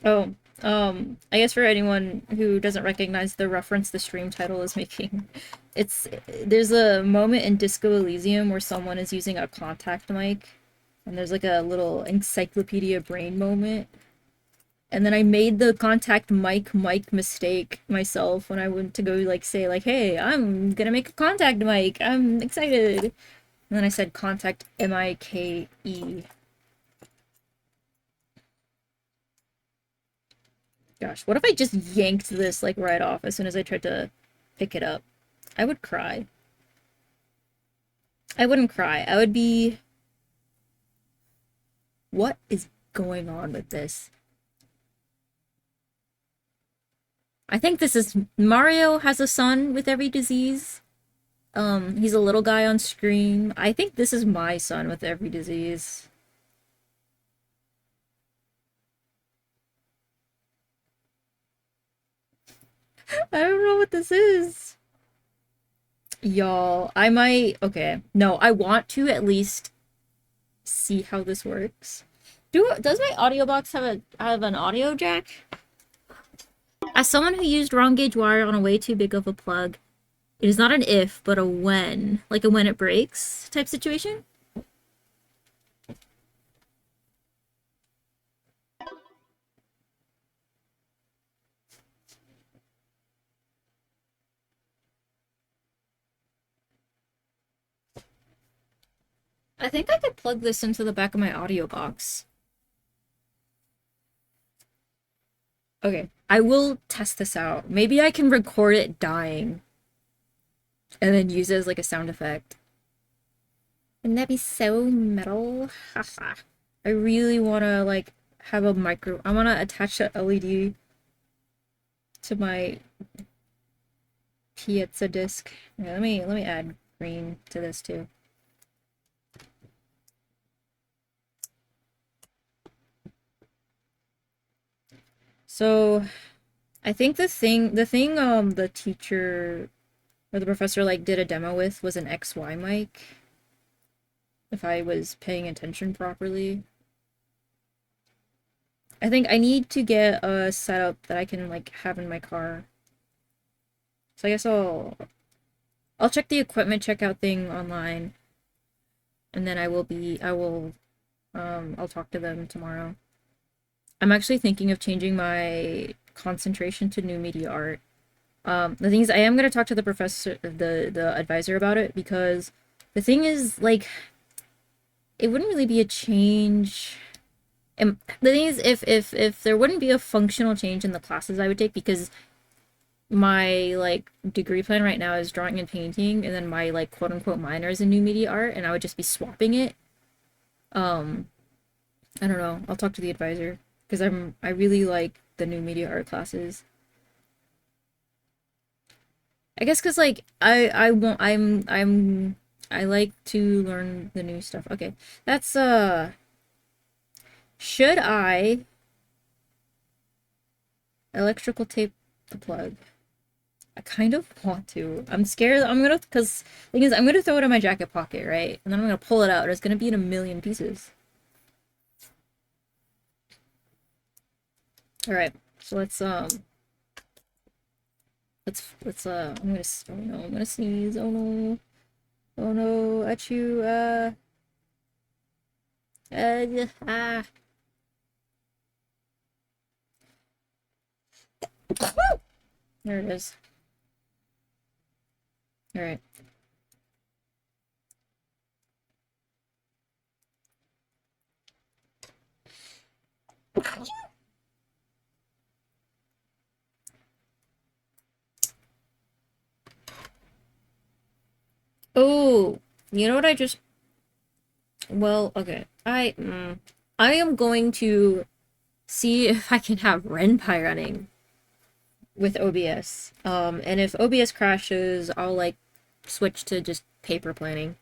Oh, I guess for anyone who doesn't recognize the reference the stream title is making, there's a moment in Disco Elysium where someone is using a contact mic, and there's like a little encyclopedia brain moment. And then I made the contact mic mistake myself when I went to go like say like, hey, I'm gonna make a contact mic. I'm excited. And then I said contact M-I-K-E. Gosh, what if I just yanked this like right off as soon as I tried to pick it up? I would cry. I wouldn't cry. I would be... What is going on with this? I think this is Mario has a son with every disease. He's a little guy on screen. I think this is my son with every disease. I don't know what this is. Y'all, I might. Okay. No, I want to at least see how this works. Does my audio box have an audio jack? As someone who used wrong gauge wire on a way too big of a plug, it is not an if, but a when. Like a when it breaks type situation? I think I could plug this into the back of my audio box. Okay, I will test this out. Maybe I can record it dying and then use it as like a sound effect. Wouldn't that be so metal? Haha. I really want to like have a micro. I want to attach that LED to my piezo disc. Yeah, let me add green to this too. So I think the teacher or the professor like did a demo with was an XY mic. If I was paying attention properly. I think I need to get a setup that I can like have in my car. So I guess I'll check the equipment checkout thing online and then I'll talk to them tomorrow. I'm actually thinking of changing my concentration to new media art. The thing is, I am gonna talk to the professor, the advisor about it because the thing is, like, it wouldn't really be a change. And the thing is, if there wouldn't be a functional change in the classes I would take because my like degree plan right now is drawing and painting, and then my like quote unquote minor is in new media art, and I would just be swapping it. Um, I don't know. I'll talk to the advisor because I really like the new media art classes. I guess because like I won't I like to learn the new stuff. Okay, that's should I electrical tape the plug? I kind of want to. I'm scared. I'm gonna because thing is I'm gonna throw it in my jacket pocket, right? And then I'm gonna pull it out. And it's gonna be in a million pieces. All right. So let's oh no, I'm gonna sneeze. Oh no. Oh no, achoo, ah. There it is. Alright. Oh, you know what I just... Well, okay. I am going to see if I can have Ren'Py running with OBS. And if OBS crashes, I'll, like, switch to just paper planning.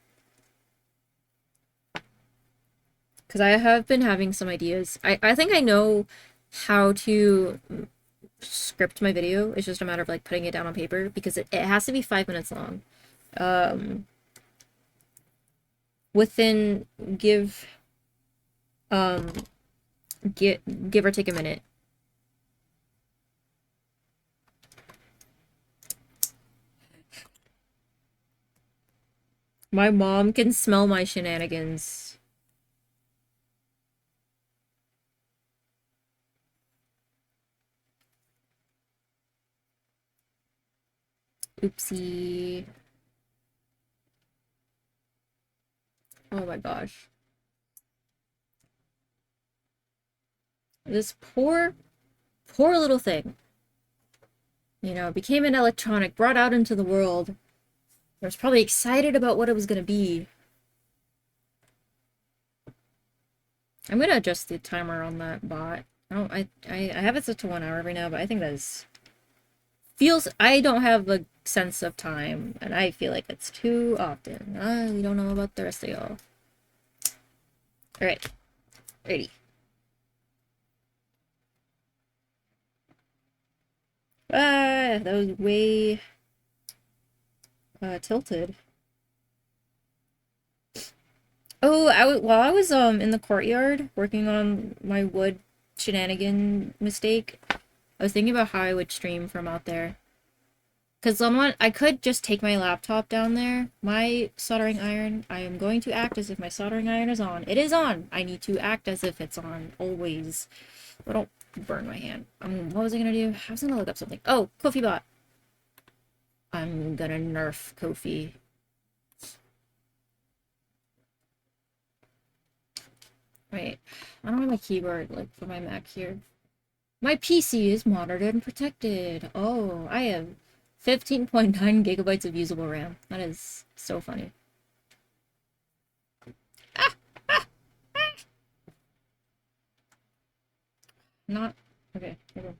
Because I have been having some ideas. I think I know how to script my video. It's just a matter of, like, putting it down on paper because it has to be 5 minutes long. Um, within give um give or take a minute. My mom can smell my shenanigans. Oopsie. Oh my gosh. This poor little thing. You know, became an electronic, brought out into the world. I was probably excited about what it was gonna be. I'm gonna adjust the timer on that bot. I have it set to 1 hour right now, but I think that is feels I don't have a sense of time, and I feel like it's too often. We don't know about the rest of y'all. All right, ready. That was way tilted. Oh, while I was in the courtyard working on my wood shenanigan mistake, I was thinking about how I would stream from out there. Because I could just take my laptop down there. My soldering iron, I am going to act as if my soldering iron is on. It is on! I need to act as if it's on, always. But don't burn my hand. What was I gonna do? I was gonna look up something. Oh, Kofi bot. I'm gonna nerf Kofi. Wait, I don't have my keyboard, like, for my Mac here. My PC is monitored and protected. Oh, I have 15.9 gigabytes of usable RAM. That is so funny. Ah! Ah! Ah! Not... Okay, here we go.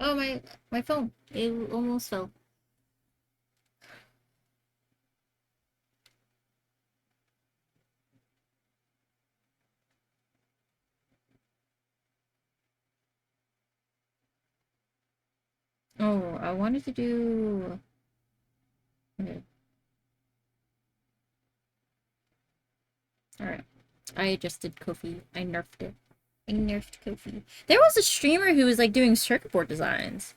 Oh, my phone. It almost fell. Oh, I wanted to do... Okay. Alright. I adjusted Kofi. I nerfed it. I nerfed Kofi. There was a streamer who was like doing circuit board designs.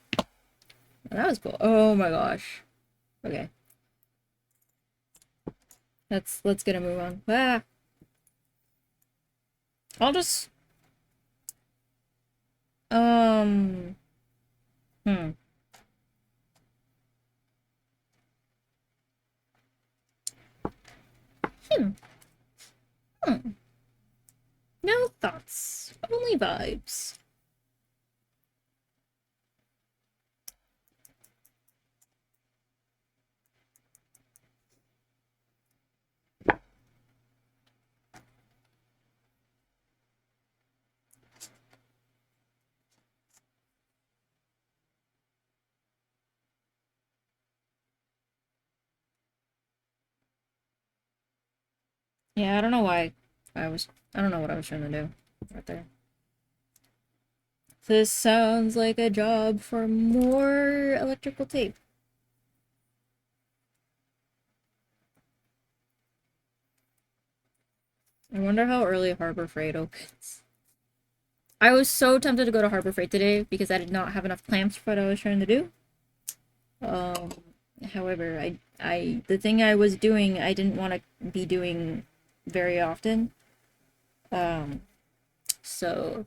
That was cool. Oh my gosh. Okay. Let's get a move on. Ah. I'll just um hmm. Hmm. Hmm. No thoughts. Only vibes. Yeah, I don't know why I don't know what I was trying to do right there. This sounds like a job for more electrical tape. I wonder how early Harbor Freight opens. I was so tempted to go to Harbor Freight today because I did not have enough clamps for what I was trying to do. Um, However, the thing I was doing, I didn't want to be doing very often. Um, so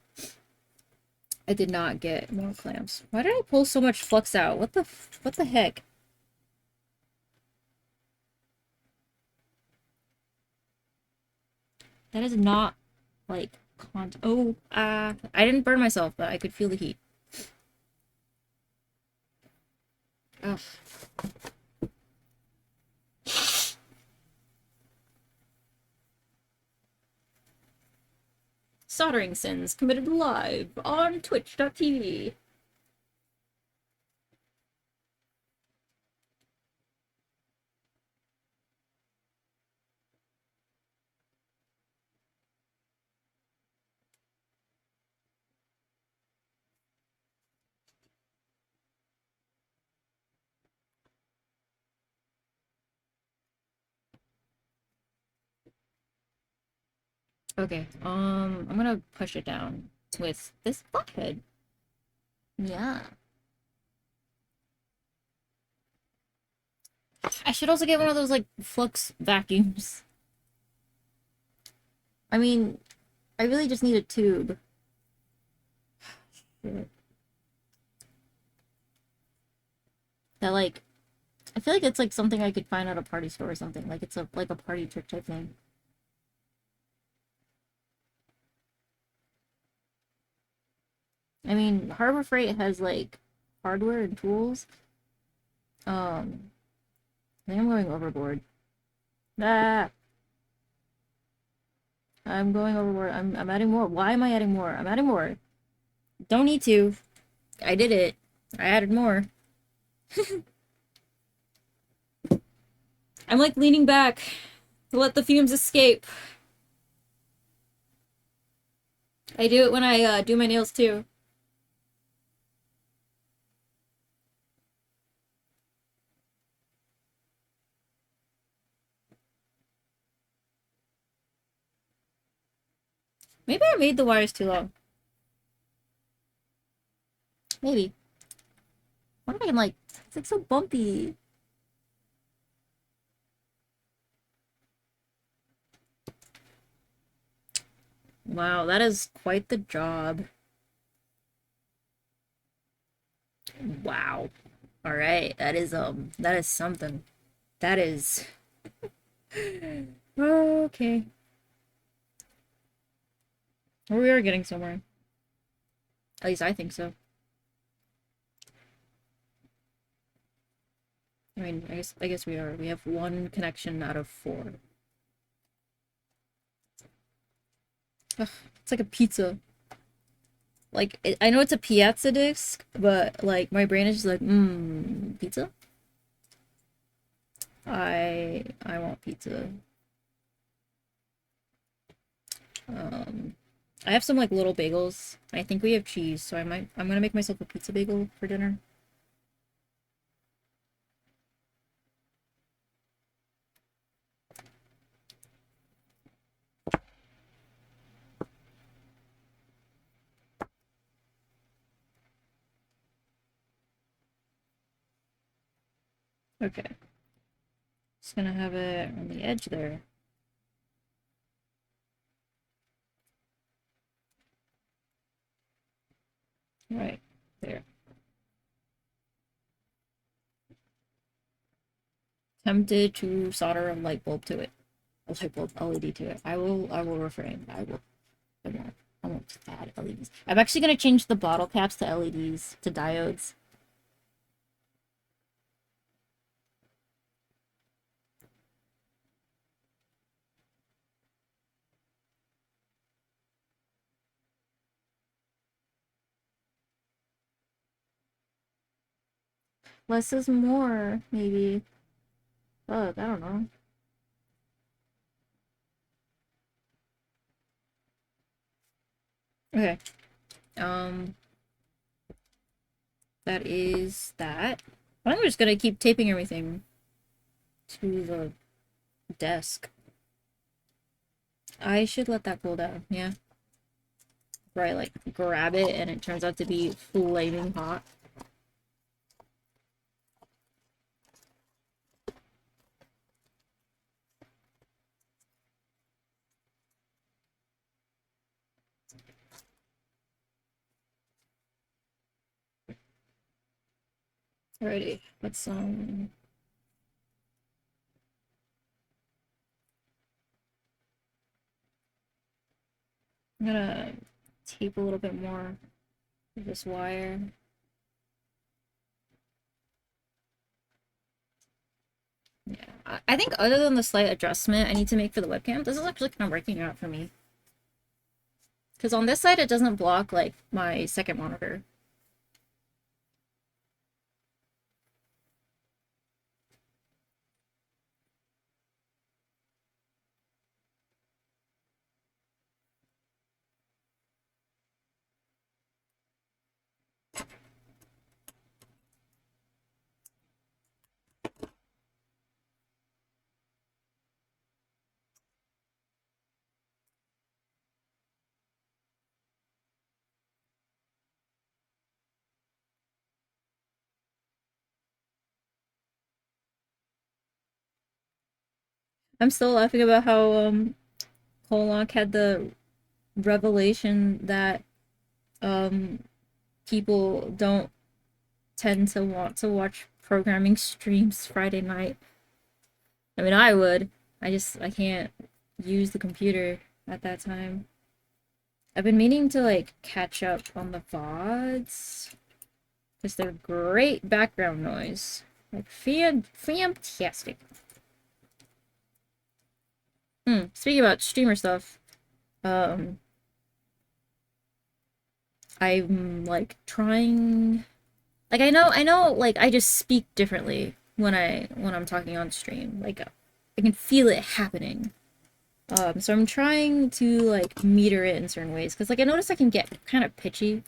I did not get more clamps. Why did I pull so much flux out? What the heck? That is not like oh, I didn't burn myself, but I could feel the heat. Ugh. Soldering sins committed live on twitch.tv. Okay, I'm gonna push it down with this flathead. Yeah. I should also get one of those, like, flux vacuums. I mean, I really just need a tube. Shit. That, like, I feel like it's like something I could find at a party store or something. Like it's a party trick type thing. I mean, Harbor Freight has like hardware and tools. I think I'm going overboard. Ah, I'm going overboard. I'm adding more. Why am I adding more? I'm adding more. Don't need to. I did it. I added more. I'm like leaning back to let the fumes escape. I do it when I do my nails too. Maybe I made the wires too long. Maybe. What if I can like? It's like so bumpy. Wow, that is quite the job. Wow. All right, that is something. That is okay. Well, we are getting somewhere. At least I think so. I mean, I guess we are. We have one connection out of four. Ugh, it's like a pizza. Like I know it's a piazza disc, but like my brain is just like, pizza. I want pizza. Um, I have some like little bagels. I think we have cheese, so I'm gonna make myself a pizza bagel for dinner. Okay, just gonna have it on the edge there. Right there. Tempted to solder a light bulb to it. A light bulb LED to it. I will refrain. I won't. I won't add LEDs. I'm actually gonna change the bottle caps to LEDs, to diodes. Less is more, maybe. Fuck, I don't know. Okay. Um, that is that. I think we're just gonna keep taping everything to the desk. I should let that cool down, yeah. Right, like grab it and it turns out to be flaming hot. Alrighty, let's I'm gonna tape a little bit more of this wire. Yeah, I think other than the slight adjustment I need to make for the webcam, this is actually kind of working out for me. Because on this side, it doesn't block, like, my second monitor. I'm still laughing about how, Kolonk had the revelation that, um, people don't tend to want to watch programming streams Friday night. I mean, I would. I can't use the computer at that time. I've been meaning to like catch up on the VODs because they're great background noise. Like fantastic. Speaking about streamer stuff, um, I'm like trying. Like I know, like I just speak differently when I'm talking on stream. Like I can feel it happening. So I'm trying to like meter it in certain ways because like I notice I can get kind of pitchy.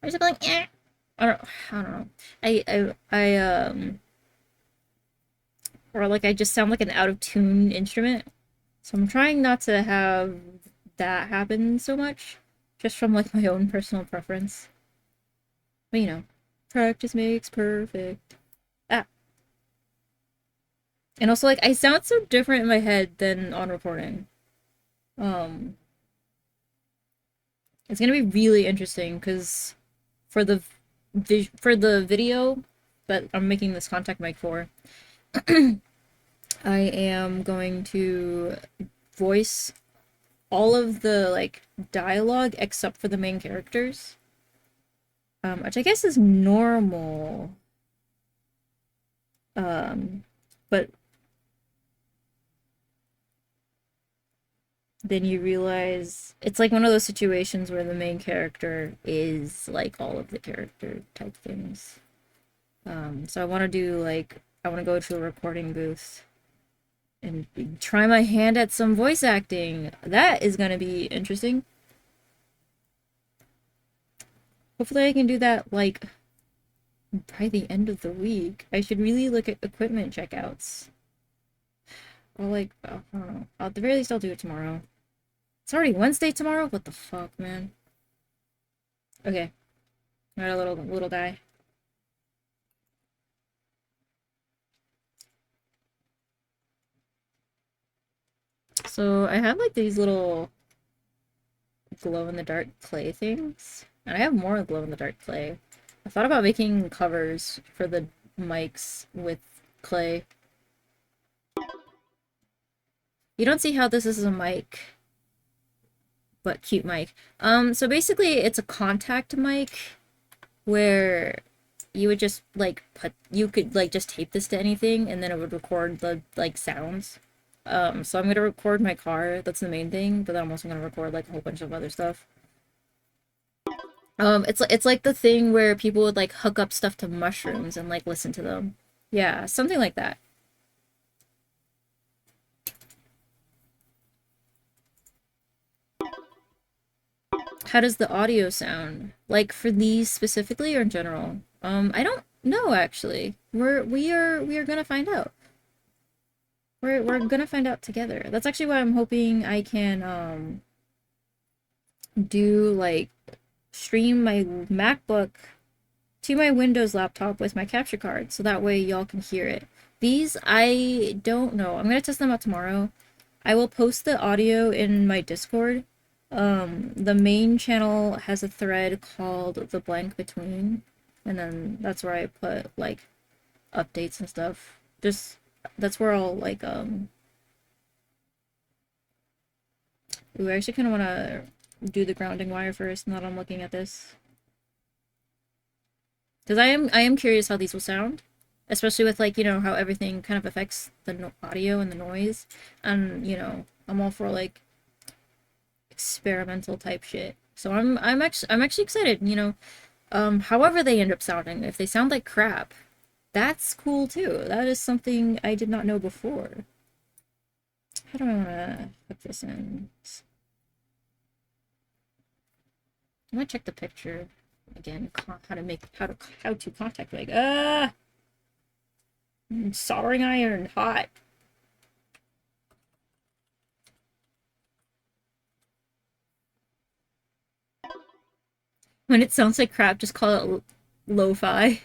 I just like I don't know. I or like I just sound like an out of tune instrument. So I'm trying not to have that happen so much, just from like my own personal preference. But you know, practice makes perfect. Ah, and also like I sound so different in my head than on recording. Um, it's gonna be really interesting because for the for the video that I'm making this contact mic for, I am going to voice all of the like dialogue except for the main characters, which I guess is normal. But then you realize it's like one of those situations where the main character is like all of the character type things. So I want to do like I want to go to a recording booth and try my hand at some voice acting. That is going to be interesting. Hopefully I can do that like by the end of the week. I should really look at equipment checkouts. Or like, I don't know. At the very least, I'll do it tomorrow. It's already Wednesday tomorrow? What the fuck, man? Okay. I got a little guy. So I have like these little glow-in-the-dark clay things. And I have more glow-in-the-dark clay. I thought about making covers for the mics with clay. You don't see how this is a mic, but cute mic. So basically it's a contact mic where you would just like you could like just tape this to anything and then it would record the like sounds. So I'm gonna record my car, that's the main thing, but then I'm also gonna record like a whole bunch of other stuff. It's like the thing where people would like hook up stuff to mushrooms and like listen to them. Yeah, something like that. How does the audio sound? Like for these specifically or in general? I don't know actually. We are gonna find out. We're gonna find out together. That's actually why I'm hoping I can do like stream my MacBook to my Windows laptop with my capture card so that way y'all can hear it. These I don't know. I'm gonna test them out tomorrow. I will post the audio in my Discord. The main channel has a thread called The Blank Between, and then that's where I put like updates and stuff. Just that's where I'll like ooh, I actually kinda wanna do the grounding wire first now that I'm looking at this. Because I am curious how these will sound. Especially with like, you know, how everything kind of affects the audio and the noise. And, you know, I'm all for like experimental type shit. So I'm actually excited, you know. However they end up sounding, if they sound like crap, that's cool too. That is something I did not know before. How do I want to put this in? I'm gonna check the picture again. How to contact like soldering iron hot. When it sounds like crap, just call it lo-fi.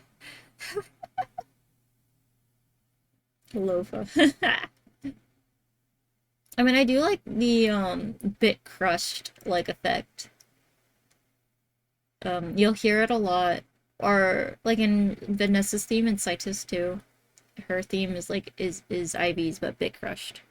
Lo-fi. I mean, I do like the bit crushed like effect. You'll hear it a lot Or like in Vanessa's theme in Citus too. Her theme is like is Ivy's but bit crushed.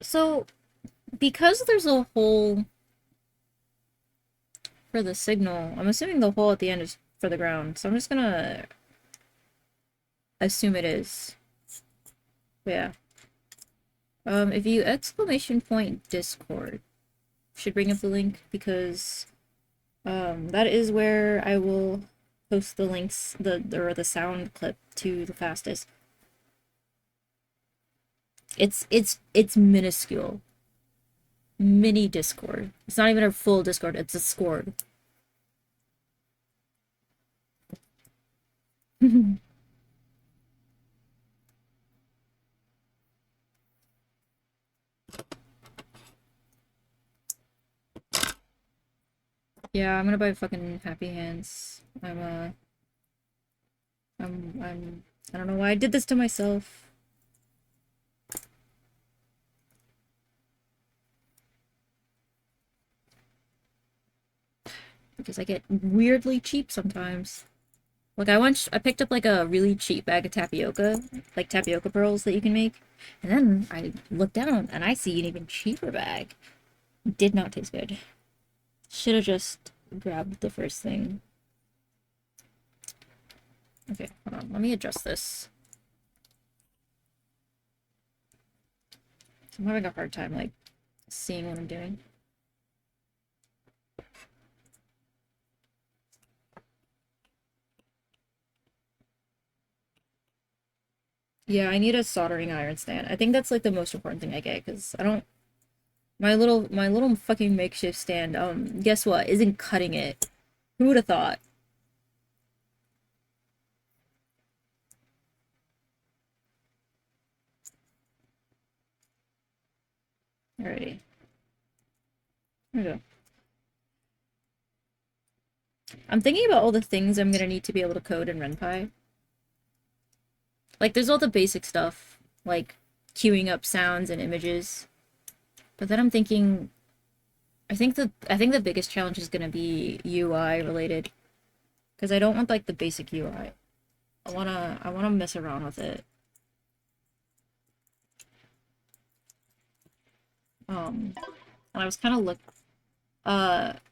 So because there's a hole for the signal, I'm assuming the hole at the end is for the ground. So I'm just gonna assume it is. Yeah. If you exclamation point Discord, should bring up the link because that is where I will post the links, the sound clip to the fastest. It's minuscule. Mini Discord. It's not even a full Discord, it's a Scord. Yeah, I'm gonna buy fucking Happy Hands. I don't know why I did this to myself. Because I get weirdly cheap sometimes. Like I picked up like a really cheap bag of tapioca, like tapioca pearls that you can make. And then I looked down and I see an even cheaper bag. Did not taste good. Should have just grabbed the first thing. Okay, hold on. Let me adjust this. I'm having a hard time, like, seeing what I'm doing. Yeah, I need a soldering iron stand. I think that's, like, the most important thing I get, because I don't... My little fucking makeshift stand, guess what? Isn't cutting it. Who would have thought? Alrighty. There we go. I'm thinking about all the things I'm gonna need to be able to code in RenPy. Like, there's all the basic stuff, like queuing up sounds and images. But then I'm thinking, I think the biggest challenge is gonna be UI related, because I don't want like the basic UI. I wanna mess around with it. And I was kind of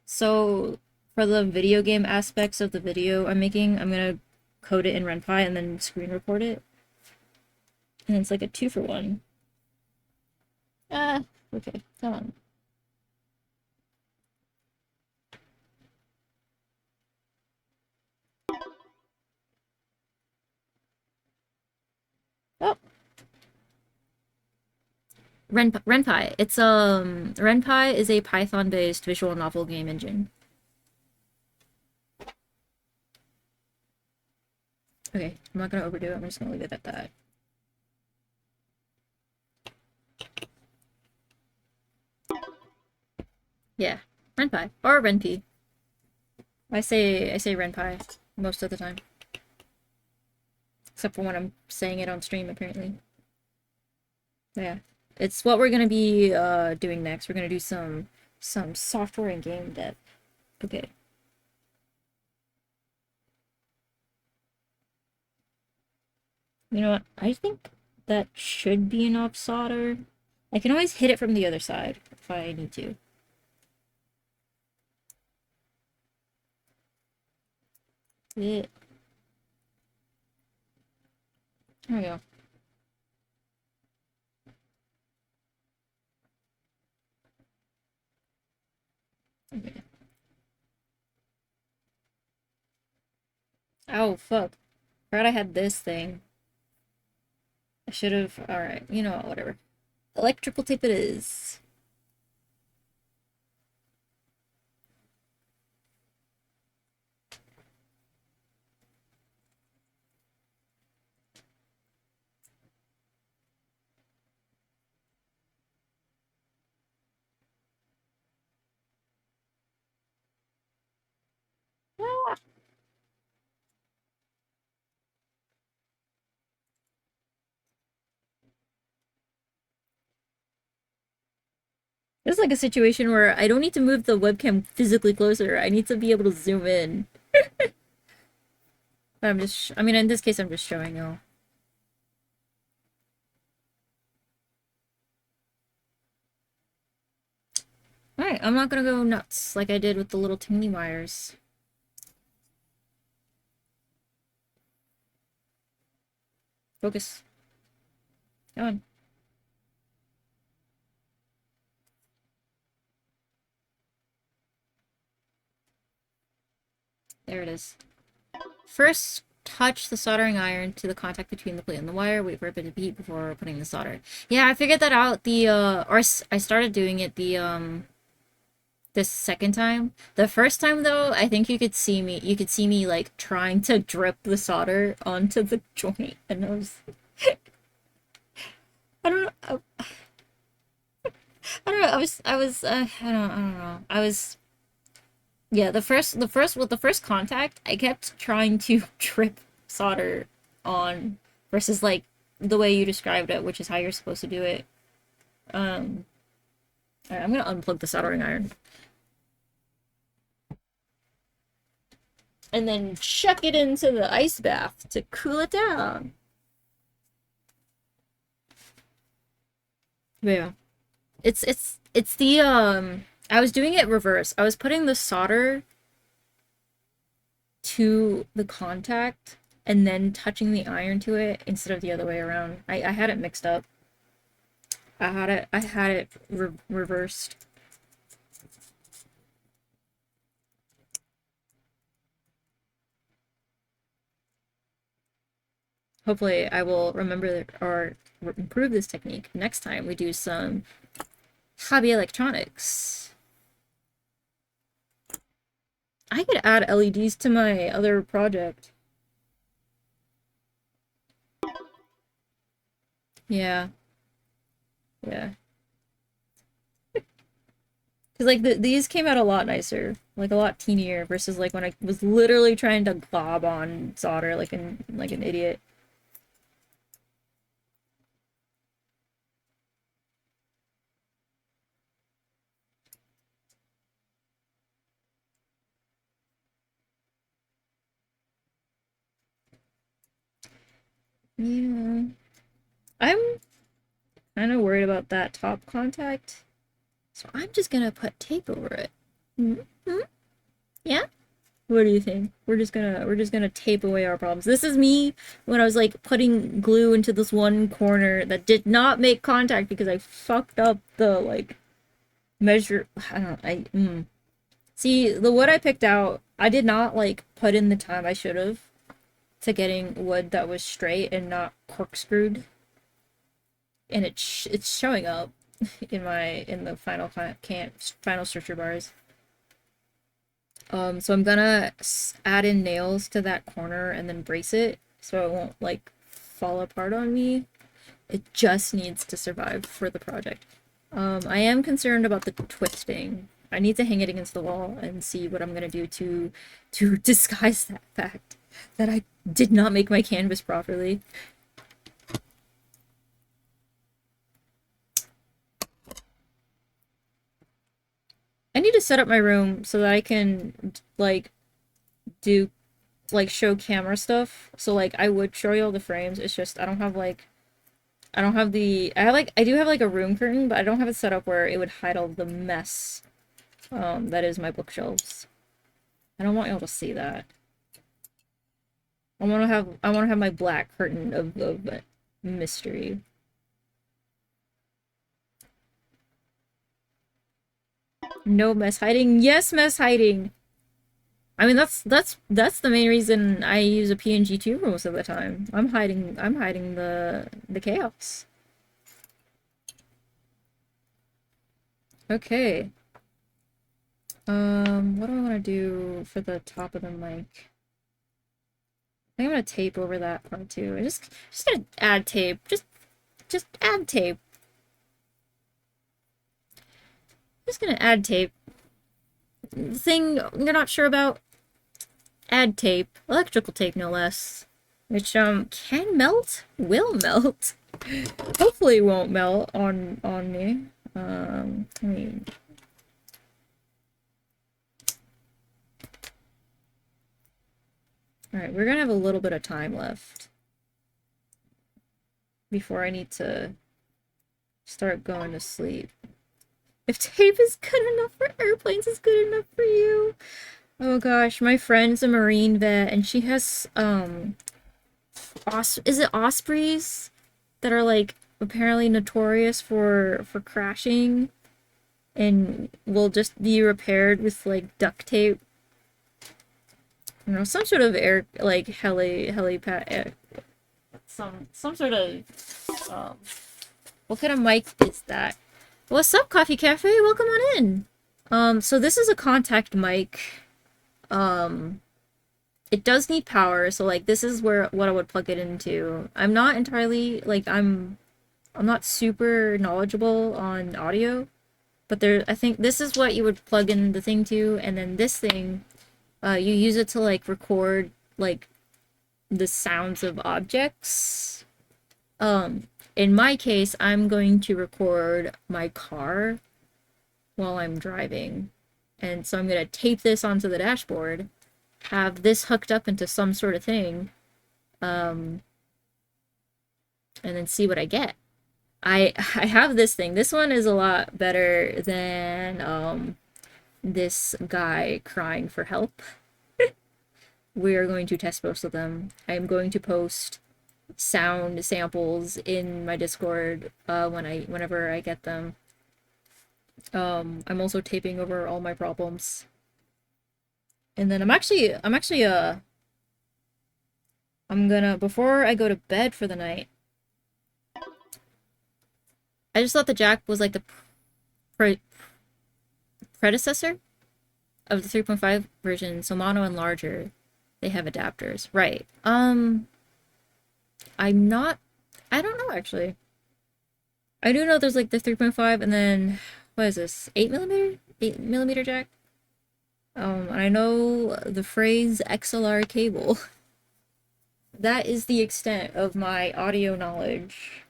so for the video game aspects of the video I'm making, I'm gonna code it in RenPy and then screen record it. And it's like a 2-for-1. Ah, okay, come on. Oh, RenPy. RenPy is a Python-based visual novel game engine. Okay, I'm not gonna overdo it. I'm just gonna leave it at that. Yeah, RenPy or RenP. I say RenPy most of the time, except for when I'm saying it on stream. Apparently, yeah, it's what we're gonna be doing next. We're gonna do some software and game dev. Okay. You know what? I think that should be enough solder. I can always hit it from the other side if I need to. Yeah. There we go. Okay. Oh, fuck. Forgot I had this thing. I should have. Alright, you know what, whatever. Electrical tape it is. It's like a situation where I don't need to move the webcam physically closer. I need to be able to zoom in. But I mean, in this case, I'm just showing you. Alright, I'm not gonna go nuts like I did with the little tingy wires. Focus. Come on. There it is. First, touch the soldering iron to the contact between the plate and the wire. Wait for it to heat before putting the solder. Yeah, I figured that out. I started doing it this second time. The first time though, I think you could see me like trying to drip the solder onto the joint, and I was, I don't know, I don't know, I don't know. Yeah, with the first contact, I kept trying to drip solder on versus like the way you described it, which is how you're supposed to do it. Um, all right, I'm gonna unplug the soldering iron and then chuck it into the ice bath to cool it down. Yeah, it's the I was doing it reverse. I was putting the solder to the contact and then touching the iron to it instead of the other way around. I had it mixed up. I had it reversed. Hopefully I will remember or improve this technique next time we do some hobby electronics. I could add LEDs to my other project. Yeah. Yeah. Because like these came out a lot nicer, like a lot teenier versus like when I was literally trying to glob on solder like an idiot. Yeah. I'm kind of worried about that top contact, so I'm just gonna put tape over it. Mm-hmm. Yeah? What do you think? We're just gonna tape away our problems. This is me when I was like putting glue into this one corner that did not make contact because I fucked up the like measure. I don't. See, the wood I picked out. I did not like put in the time I should have to getting wood that was straight and not corkscrewed, and it's showing up in the final structure bars. So I'm gonna add in nails to that corner and then brace it so it won't like fall apart on me. It just needs to survive for the project. I am concerned about the twisting. I need to hang it against the wall and see what I'm gonna do to disguise that fact that I did not make my canvas properly. I need to set up my room so that I can like do like show camera stuff. So like I would show you all the frames. It's just I don't have like I don't have the I do have like a room curtain, but I don't have it set up where it would hide all the mess that is my bookshelves. I don't want y'all to see that. I want to have my black curtain of mystery. No mess hiding. Yes, mess hiding. I mean that's the main reason I use a PNG tube most of the time. I'm hiding the chaos. Okay. What do I want to do for the top of the mic? I think I'm gonna tape over that part too. Just gonna add tape. Just add tape. Just gonna add tape. The thing you're not sure about, add tape. Electrical tape no less. Which can melt, will melt. Hopefully won't melt on me. I mean, all right, we're gonna have a little bit of time left before I need to start going to sleep. If tape is good enough for airplanes, it's good enough for you. Oh gosh, my friend's a Marine vet, and she has is it ospreys that are like apparently notorious for crashing and will just be repaired with like duct tape. You know, some sort of air like helipad some sort of um what kind of mic is that? What's up, Coffee Cafe? Welcome on in. So this is a contact mic. Um it does need power, so like this is where what I would plug it into. I'm not entirely like I'm not super knowledgeable on audio, but there I think this is what you would plug in the thing to, and then this thing you use it to like record like the sounds of objects. In my case, I'm going to record my car while I'm driving. And so I'm going to tape this onto the dashboard, have this hooked up into some sort of thing, and then see what I get. I have this thing. This one is a lot better than this guy crying for help. We are going to test both of them. I'm going to post sound samples in my Discord whenever I get them. I'm also taping over all my problems. And then I'm gonna before I go to bed for the night. I just thought the jack was like the predecessor of the 3.5 version, so mono and larger. They have adapters. Right. I'm not I don't know actually. I do know there's like the 3.5 and then what is this? 8mm? 8mm jack? I know the phrase XLR cable. That is the extent of my audio knowledge.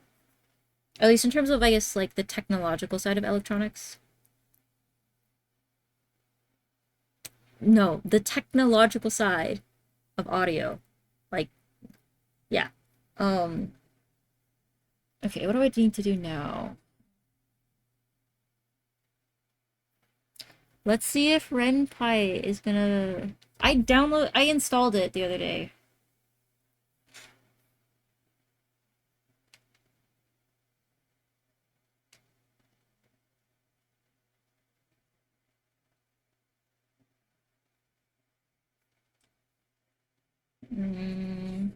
At least in terms of, I guess, like the technological side of electronics. No, the technological side of audio. Like, yeah. Um, okay, what do I need to do now? Let's see if RenPy is gonna... I installed it the other day. Mm,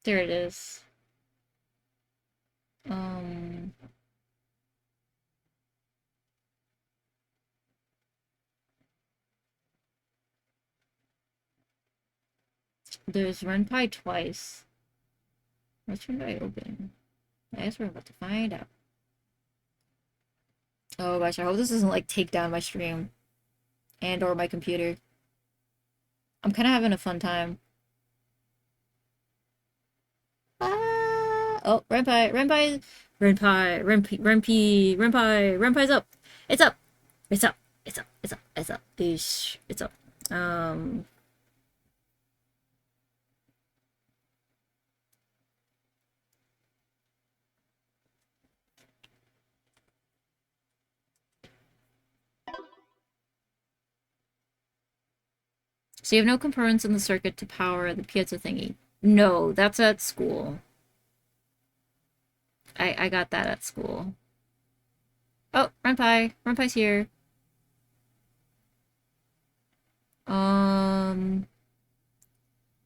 there it is. Um, there's RenPy twice. Which one do I open? I guess we're about to find out. Oh gosh, I hope this doesn't like take down my stream and or my computer. I'm kind of having a fun time. Ah! Oh, Renpy's up. It's up. It's up. It's up. It's up. It's up. It's up. So you have no components in the circuit to power the piezo thingy. No, that's at school. I got that at school. Oh, Renpy's here.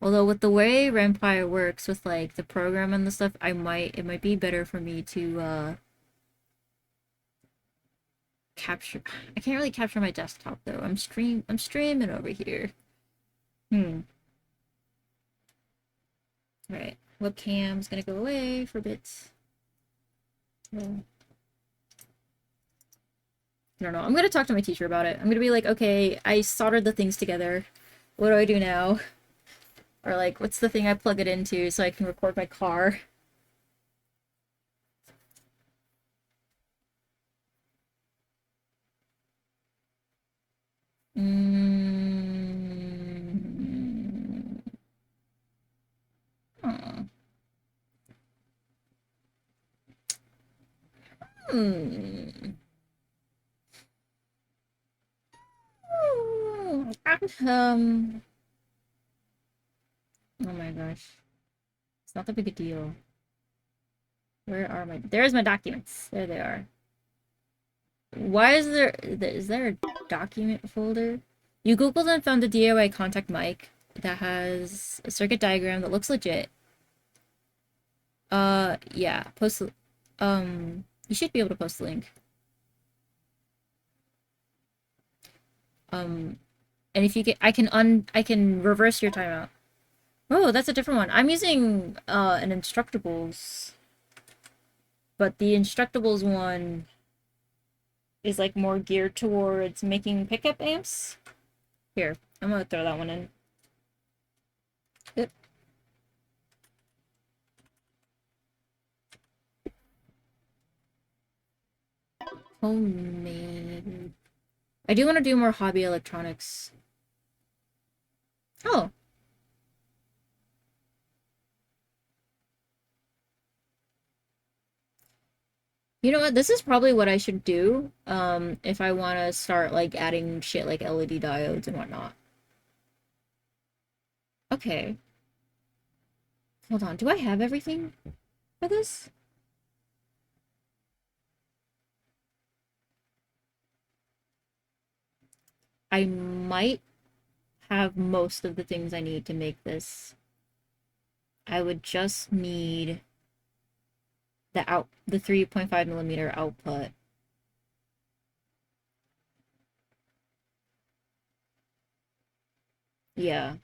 Although with the way Renpy works with like the program and the stuff, it might be better for me to capture. I can't really capture my desktop though. I'm streaming over here. Right. Webcam's gonna go away for bits. Well, I don't know. I'm gonna talk to my teacher about it. I'm gonna be like, okay, I soldered the things together. What do I do now? Or like, what's the thing I plug it into so I can record my car? Mm. Hmm. Hmm. Um. Oh my gosh. It's not that big a deal. Where are my... There's my documents. There they are. Why is there a document folder? You googled and found the DIY contact mic that has a circuit diagram that looks legit. Yeah. You should be able to post the link. Um, and if you get, I can reverse your timeout. Oh, that's a different one. I'm using an Instructables, but the Instructables one is like more geared towards making pickup amps. Here, I'm gonna throw that one in. Yep. Homemade. I do want to do more hobby electronics. Oh, you know what? This is probably what I should do. If I want to start like adding shit like LED diodes and whatnot. Okay. Hold on. Do I have everything for this? I might have most of the things I need to make this. I would just need the 3.5 millimeter output. Yeah.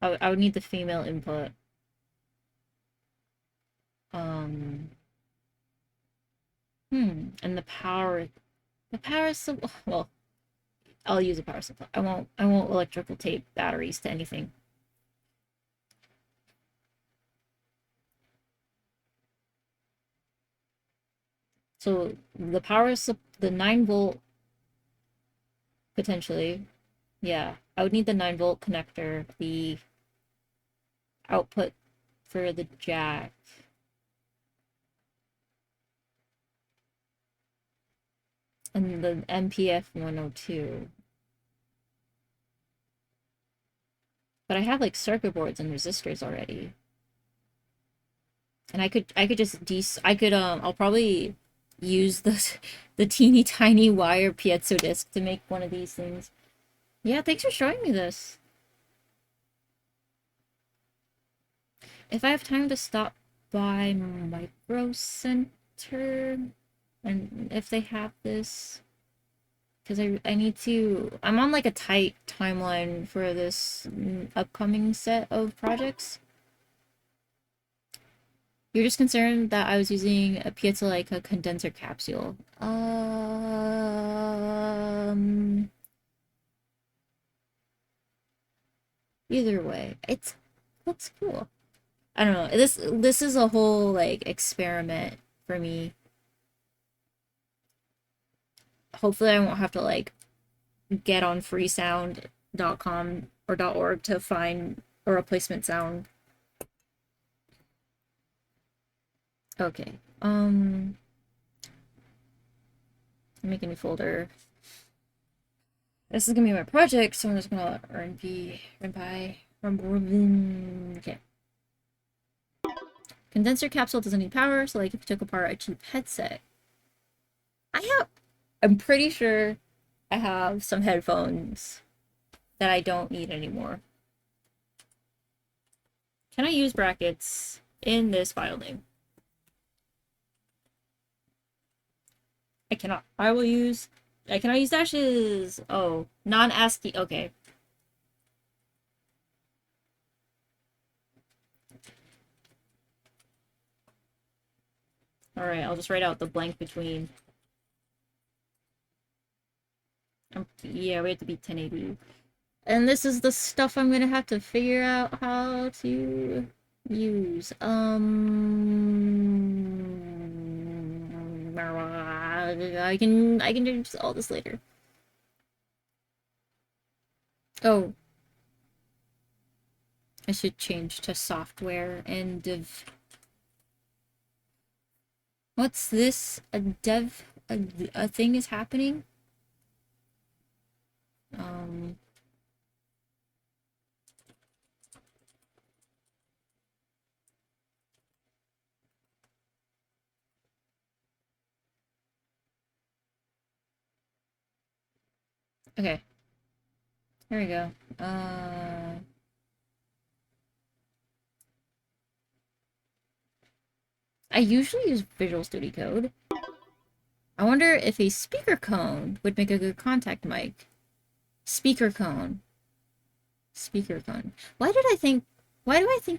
I would need the female input. Um, and the power supply, well, I'll use a power supply. I won't electrical tape batteries to anything. So the 9 volt potentially. Yeah. I would need the 9 volt connector, the output for the jack, and the MPF 102. But I have like circuit boards and resistors already. And I could just I'll probably use the the teeny tiny wire piezo disc to make one of these things. Yeah, thanks for showing me this. If I have time to stop by Micro Center, and if they have this, because I need to, I'm on like a tight timeline for this upcoming set of projects. You're just concerned that I was using a piezo like a condenser capsule. Either way, it looks cool. I don't know. This is a whole like experiment for me. Hopefully I won't have to like get on freesound.com or .org to find a replacement sound. Okay. Make a new folder. This is gonna be my project, so I'm just gonna run by. Okay. Condenser capsule doesn't need power, so like if you took apart a cheap headset. I'm pretty sure I have some headphones that I don't need anymore. Can I use brackets in this file name? I cannot. I cannot use dashes. Oh, non-ASCII. Okay. All right, I'll just write out the blank between. Yeah, we have to be 1080. And this is the stuff I'm gonna have to figure out how to use. I can do all this later. Oh, I should change to software and div. What's this? A dev? A thing is happening? Um. Okay. There we go. I usually use Visual Studio Code. I wonder if a speaker cone would make a good contact mic. Speaker cone. Speaker cone. Why do I think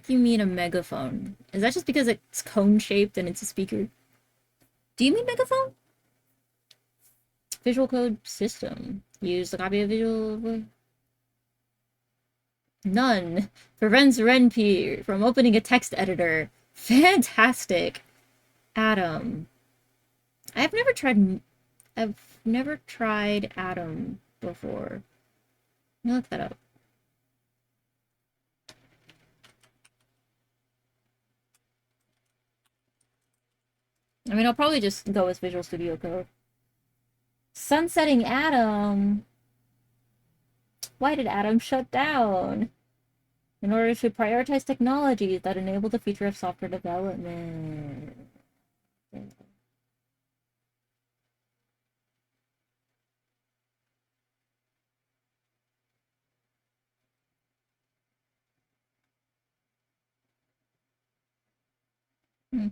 you mean a megaphone? Is that just because it's cone shaped and it's a speaker? Do you mean megaphone? Visual code system. Use a copy of visual. None. Prevents RenP from opening a text editor. Fantastic. Atom. I've never tried. I've never tried Atom before. Let me look that up. I mean, I'll probably just go with Visual Studio Code. Sunsetting Atom. Why did Atom shut down? In order to prioritize technologies that enable the future of software development. Hmm.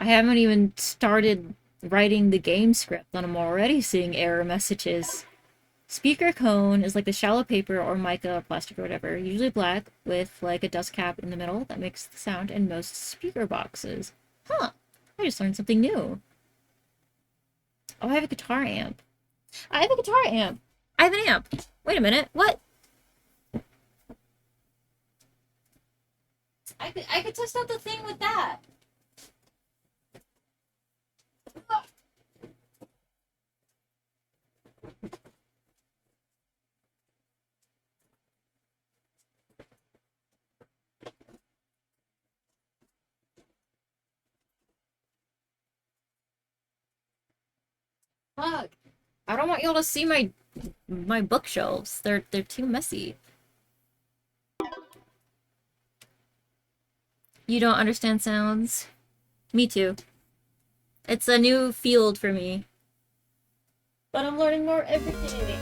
I haven't even started writing the game script, and I'm already seeing error messages. Speaker cone is like the shallow paper or mica or plastic or whatever, usually black, with like a dust cap in the middle that makes the sound in most speaker boxes. Huh. I just learned something new. Oh, I have a guitar amp. I have a guitar amp. I have an amp. Wait a minute. What? I could test out the thing with that. Fuck. I don't want y'all to see my bookshelves. They're too messy. You don't understand sounds? Me too. It's a new field for me. But I'm learning more every day.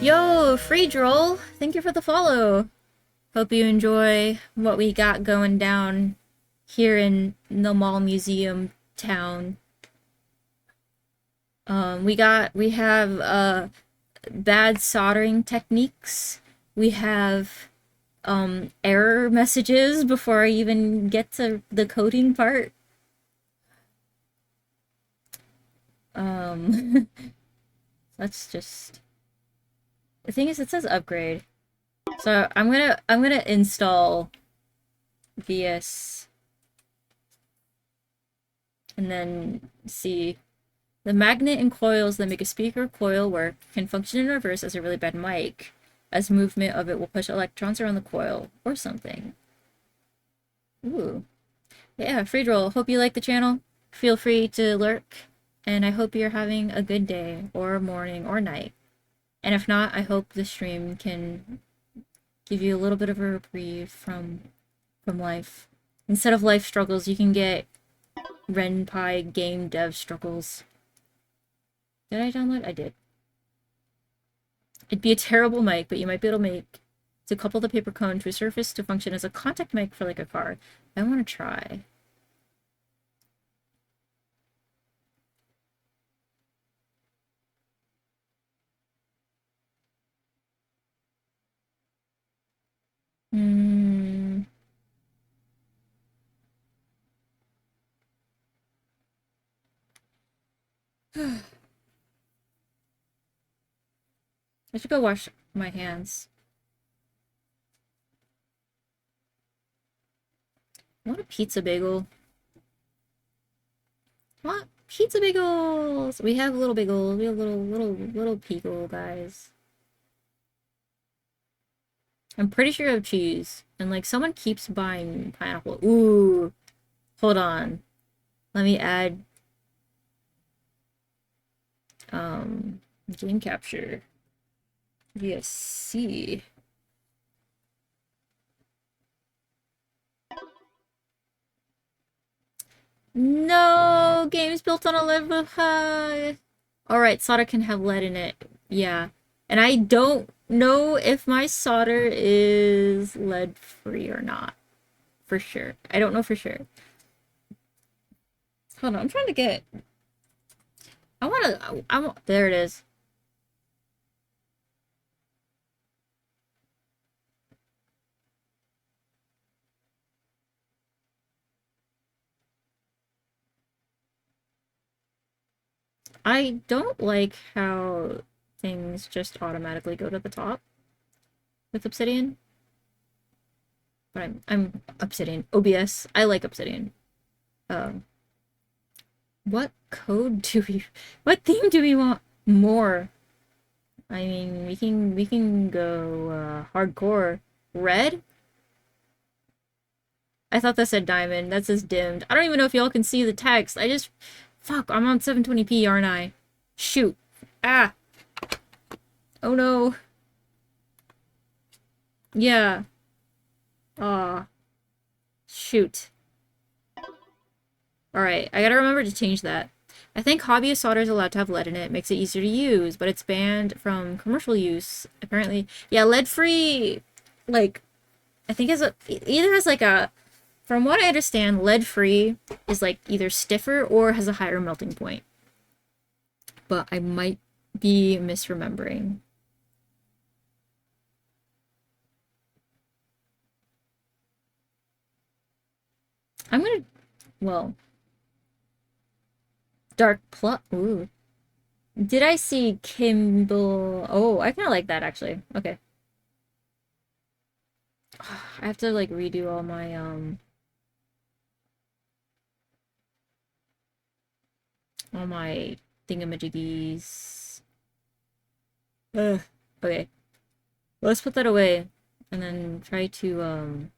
Yo, Free Droll! Thank you for the follow. Hope you enjoy what we got going down here in the Mall Museum town. We have bad soldering techniques. We have error messages before I even get to the coding part. That's just the thing is it says upgrade. So I'm gonna install VS and then see. The magnet and coils that make a speaker coil work can function in reverse as a really bad mic, as movement of it will push electrons around the coil or something. Ooh. Yeah, Free Roll. Hope you like the channel. Feel free to lurk, and I hope you're having a good day, or morning, or night. And if not, I hope the stream can give you a little bit of a reprieve from life. Instead of life struggles, you can get RenPy game dev struggles. Did I download? I did. It'd be a terrible mic, but you might be able to make to couple the paper cone to a surface to function as a contact mic for like a car. I want to try. Hmm. I should go wash my hands. I want a pizza bagel. What? Pizza bagels! We have little bagels. We have little pickle guys. I'm pretty sure I have cheese. And like someone keeps buying pineapple. Ooh. Hold on. Let me add game capture. VSC. No, games built on a level high. Alright, solder can have lead in it. Yeah. And I don't know if my solder is lead free or not. For sure. I don't know for sure. Hold on, I'm trying to get... I want... There it is. I don't like how things just automatically go to the top with Obsidian. But I'm Obsidian. OBS. I like Obsidian. Um, what code do we... What theme do we want more? I mean, we can go hardcore. Red? I thought that said diamond. That says dimmed. I don't even know if y'all can see the text. I just... Fuck, I'm on 720p, aren't I? Shoot. Ah. Oh no. Yeah. Aw. Shoot. Alright, I gotta remember to change that. I think hobbyist solder is allowed to have lead in it. Makes it easier to use, but it's banned from commercial use. Apparently. Yeah, lead-free... Like, I think either has like a... From what I understand, lead-free is like either stiffer or has a higher melting point. But I might be misremembering. I'm gonna... Well... Dark plot. Ooh. Did I see Kimball? Oh, I kind of like that actually. Okay. I have to like redo all my thingamajiggies. Ugh. Okay. Let's put that away and then try to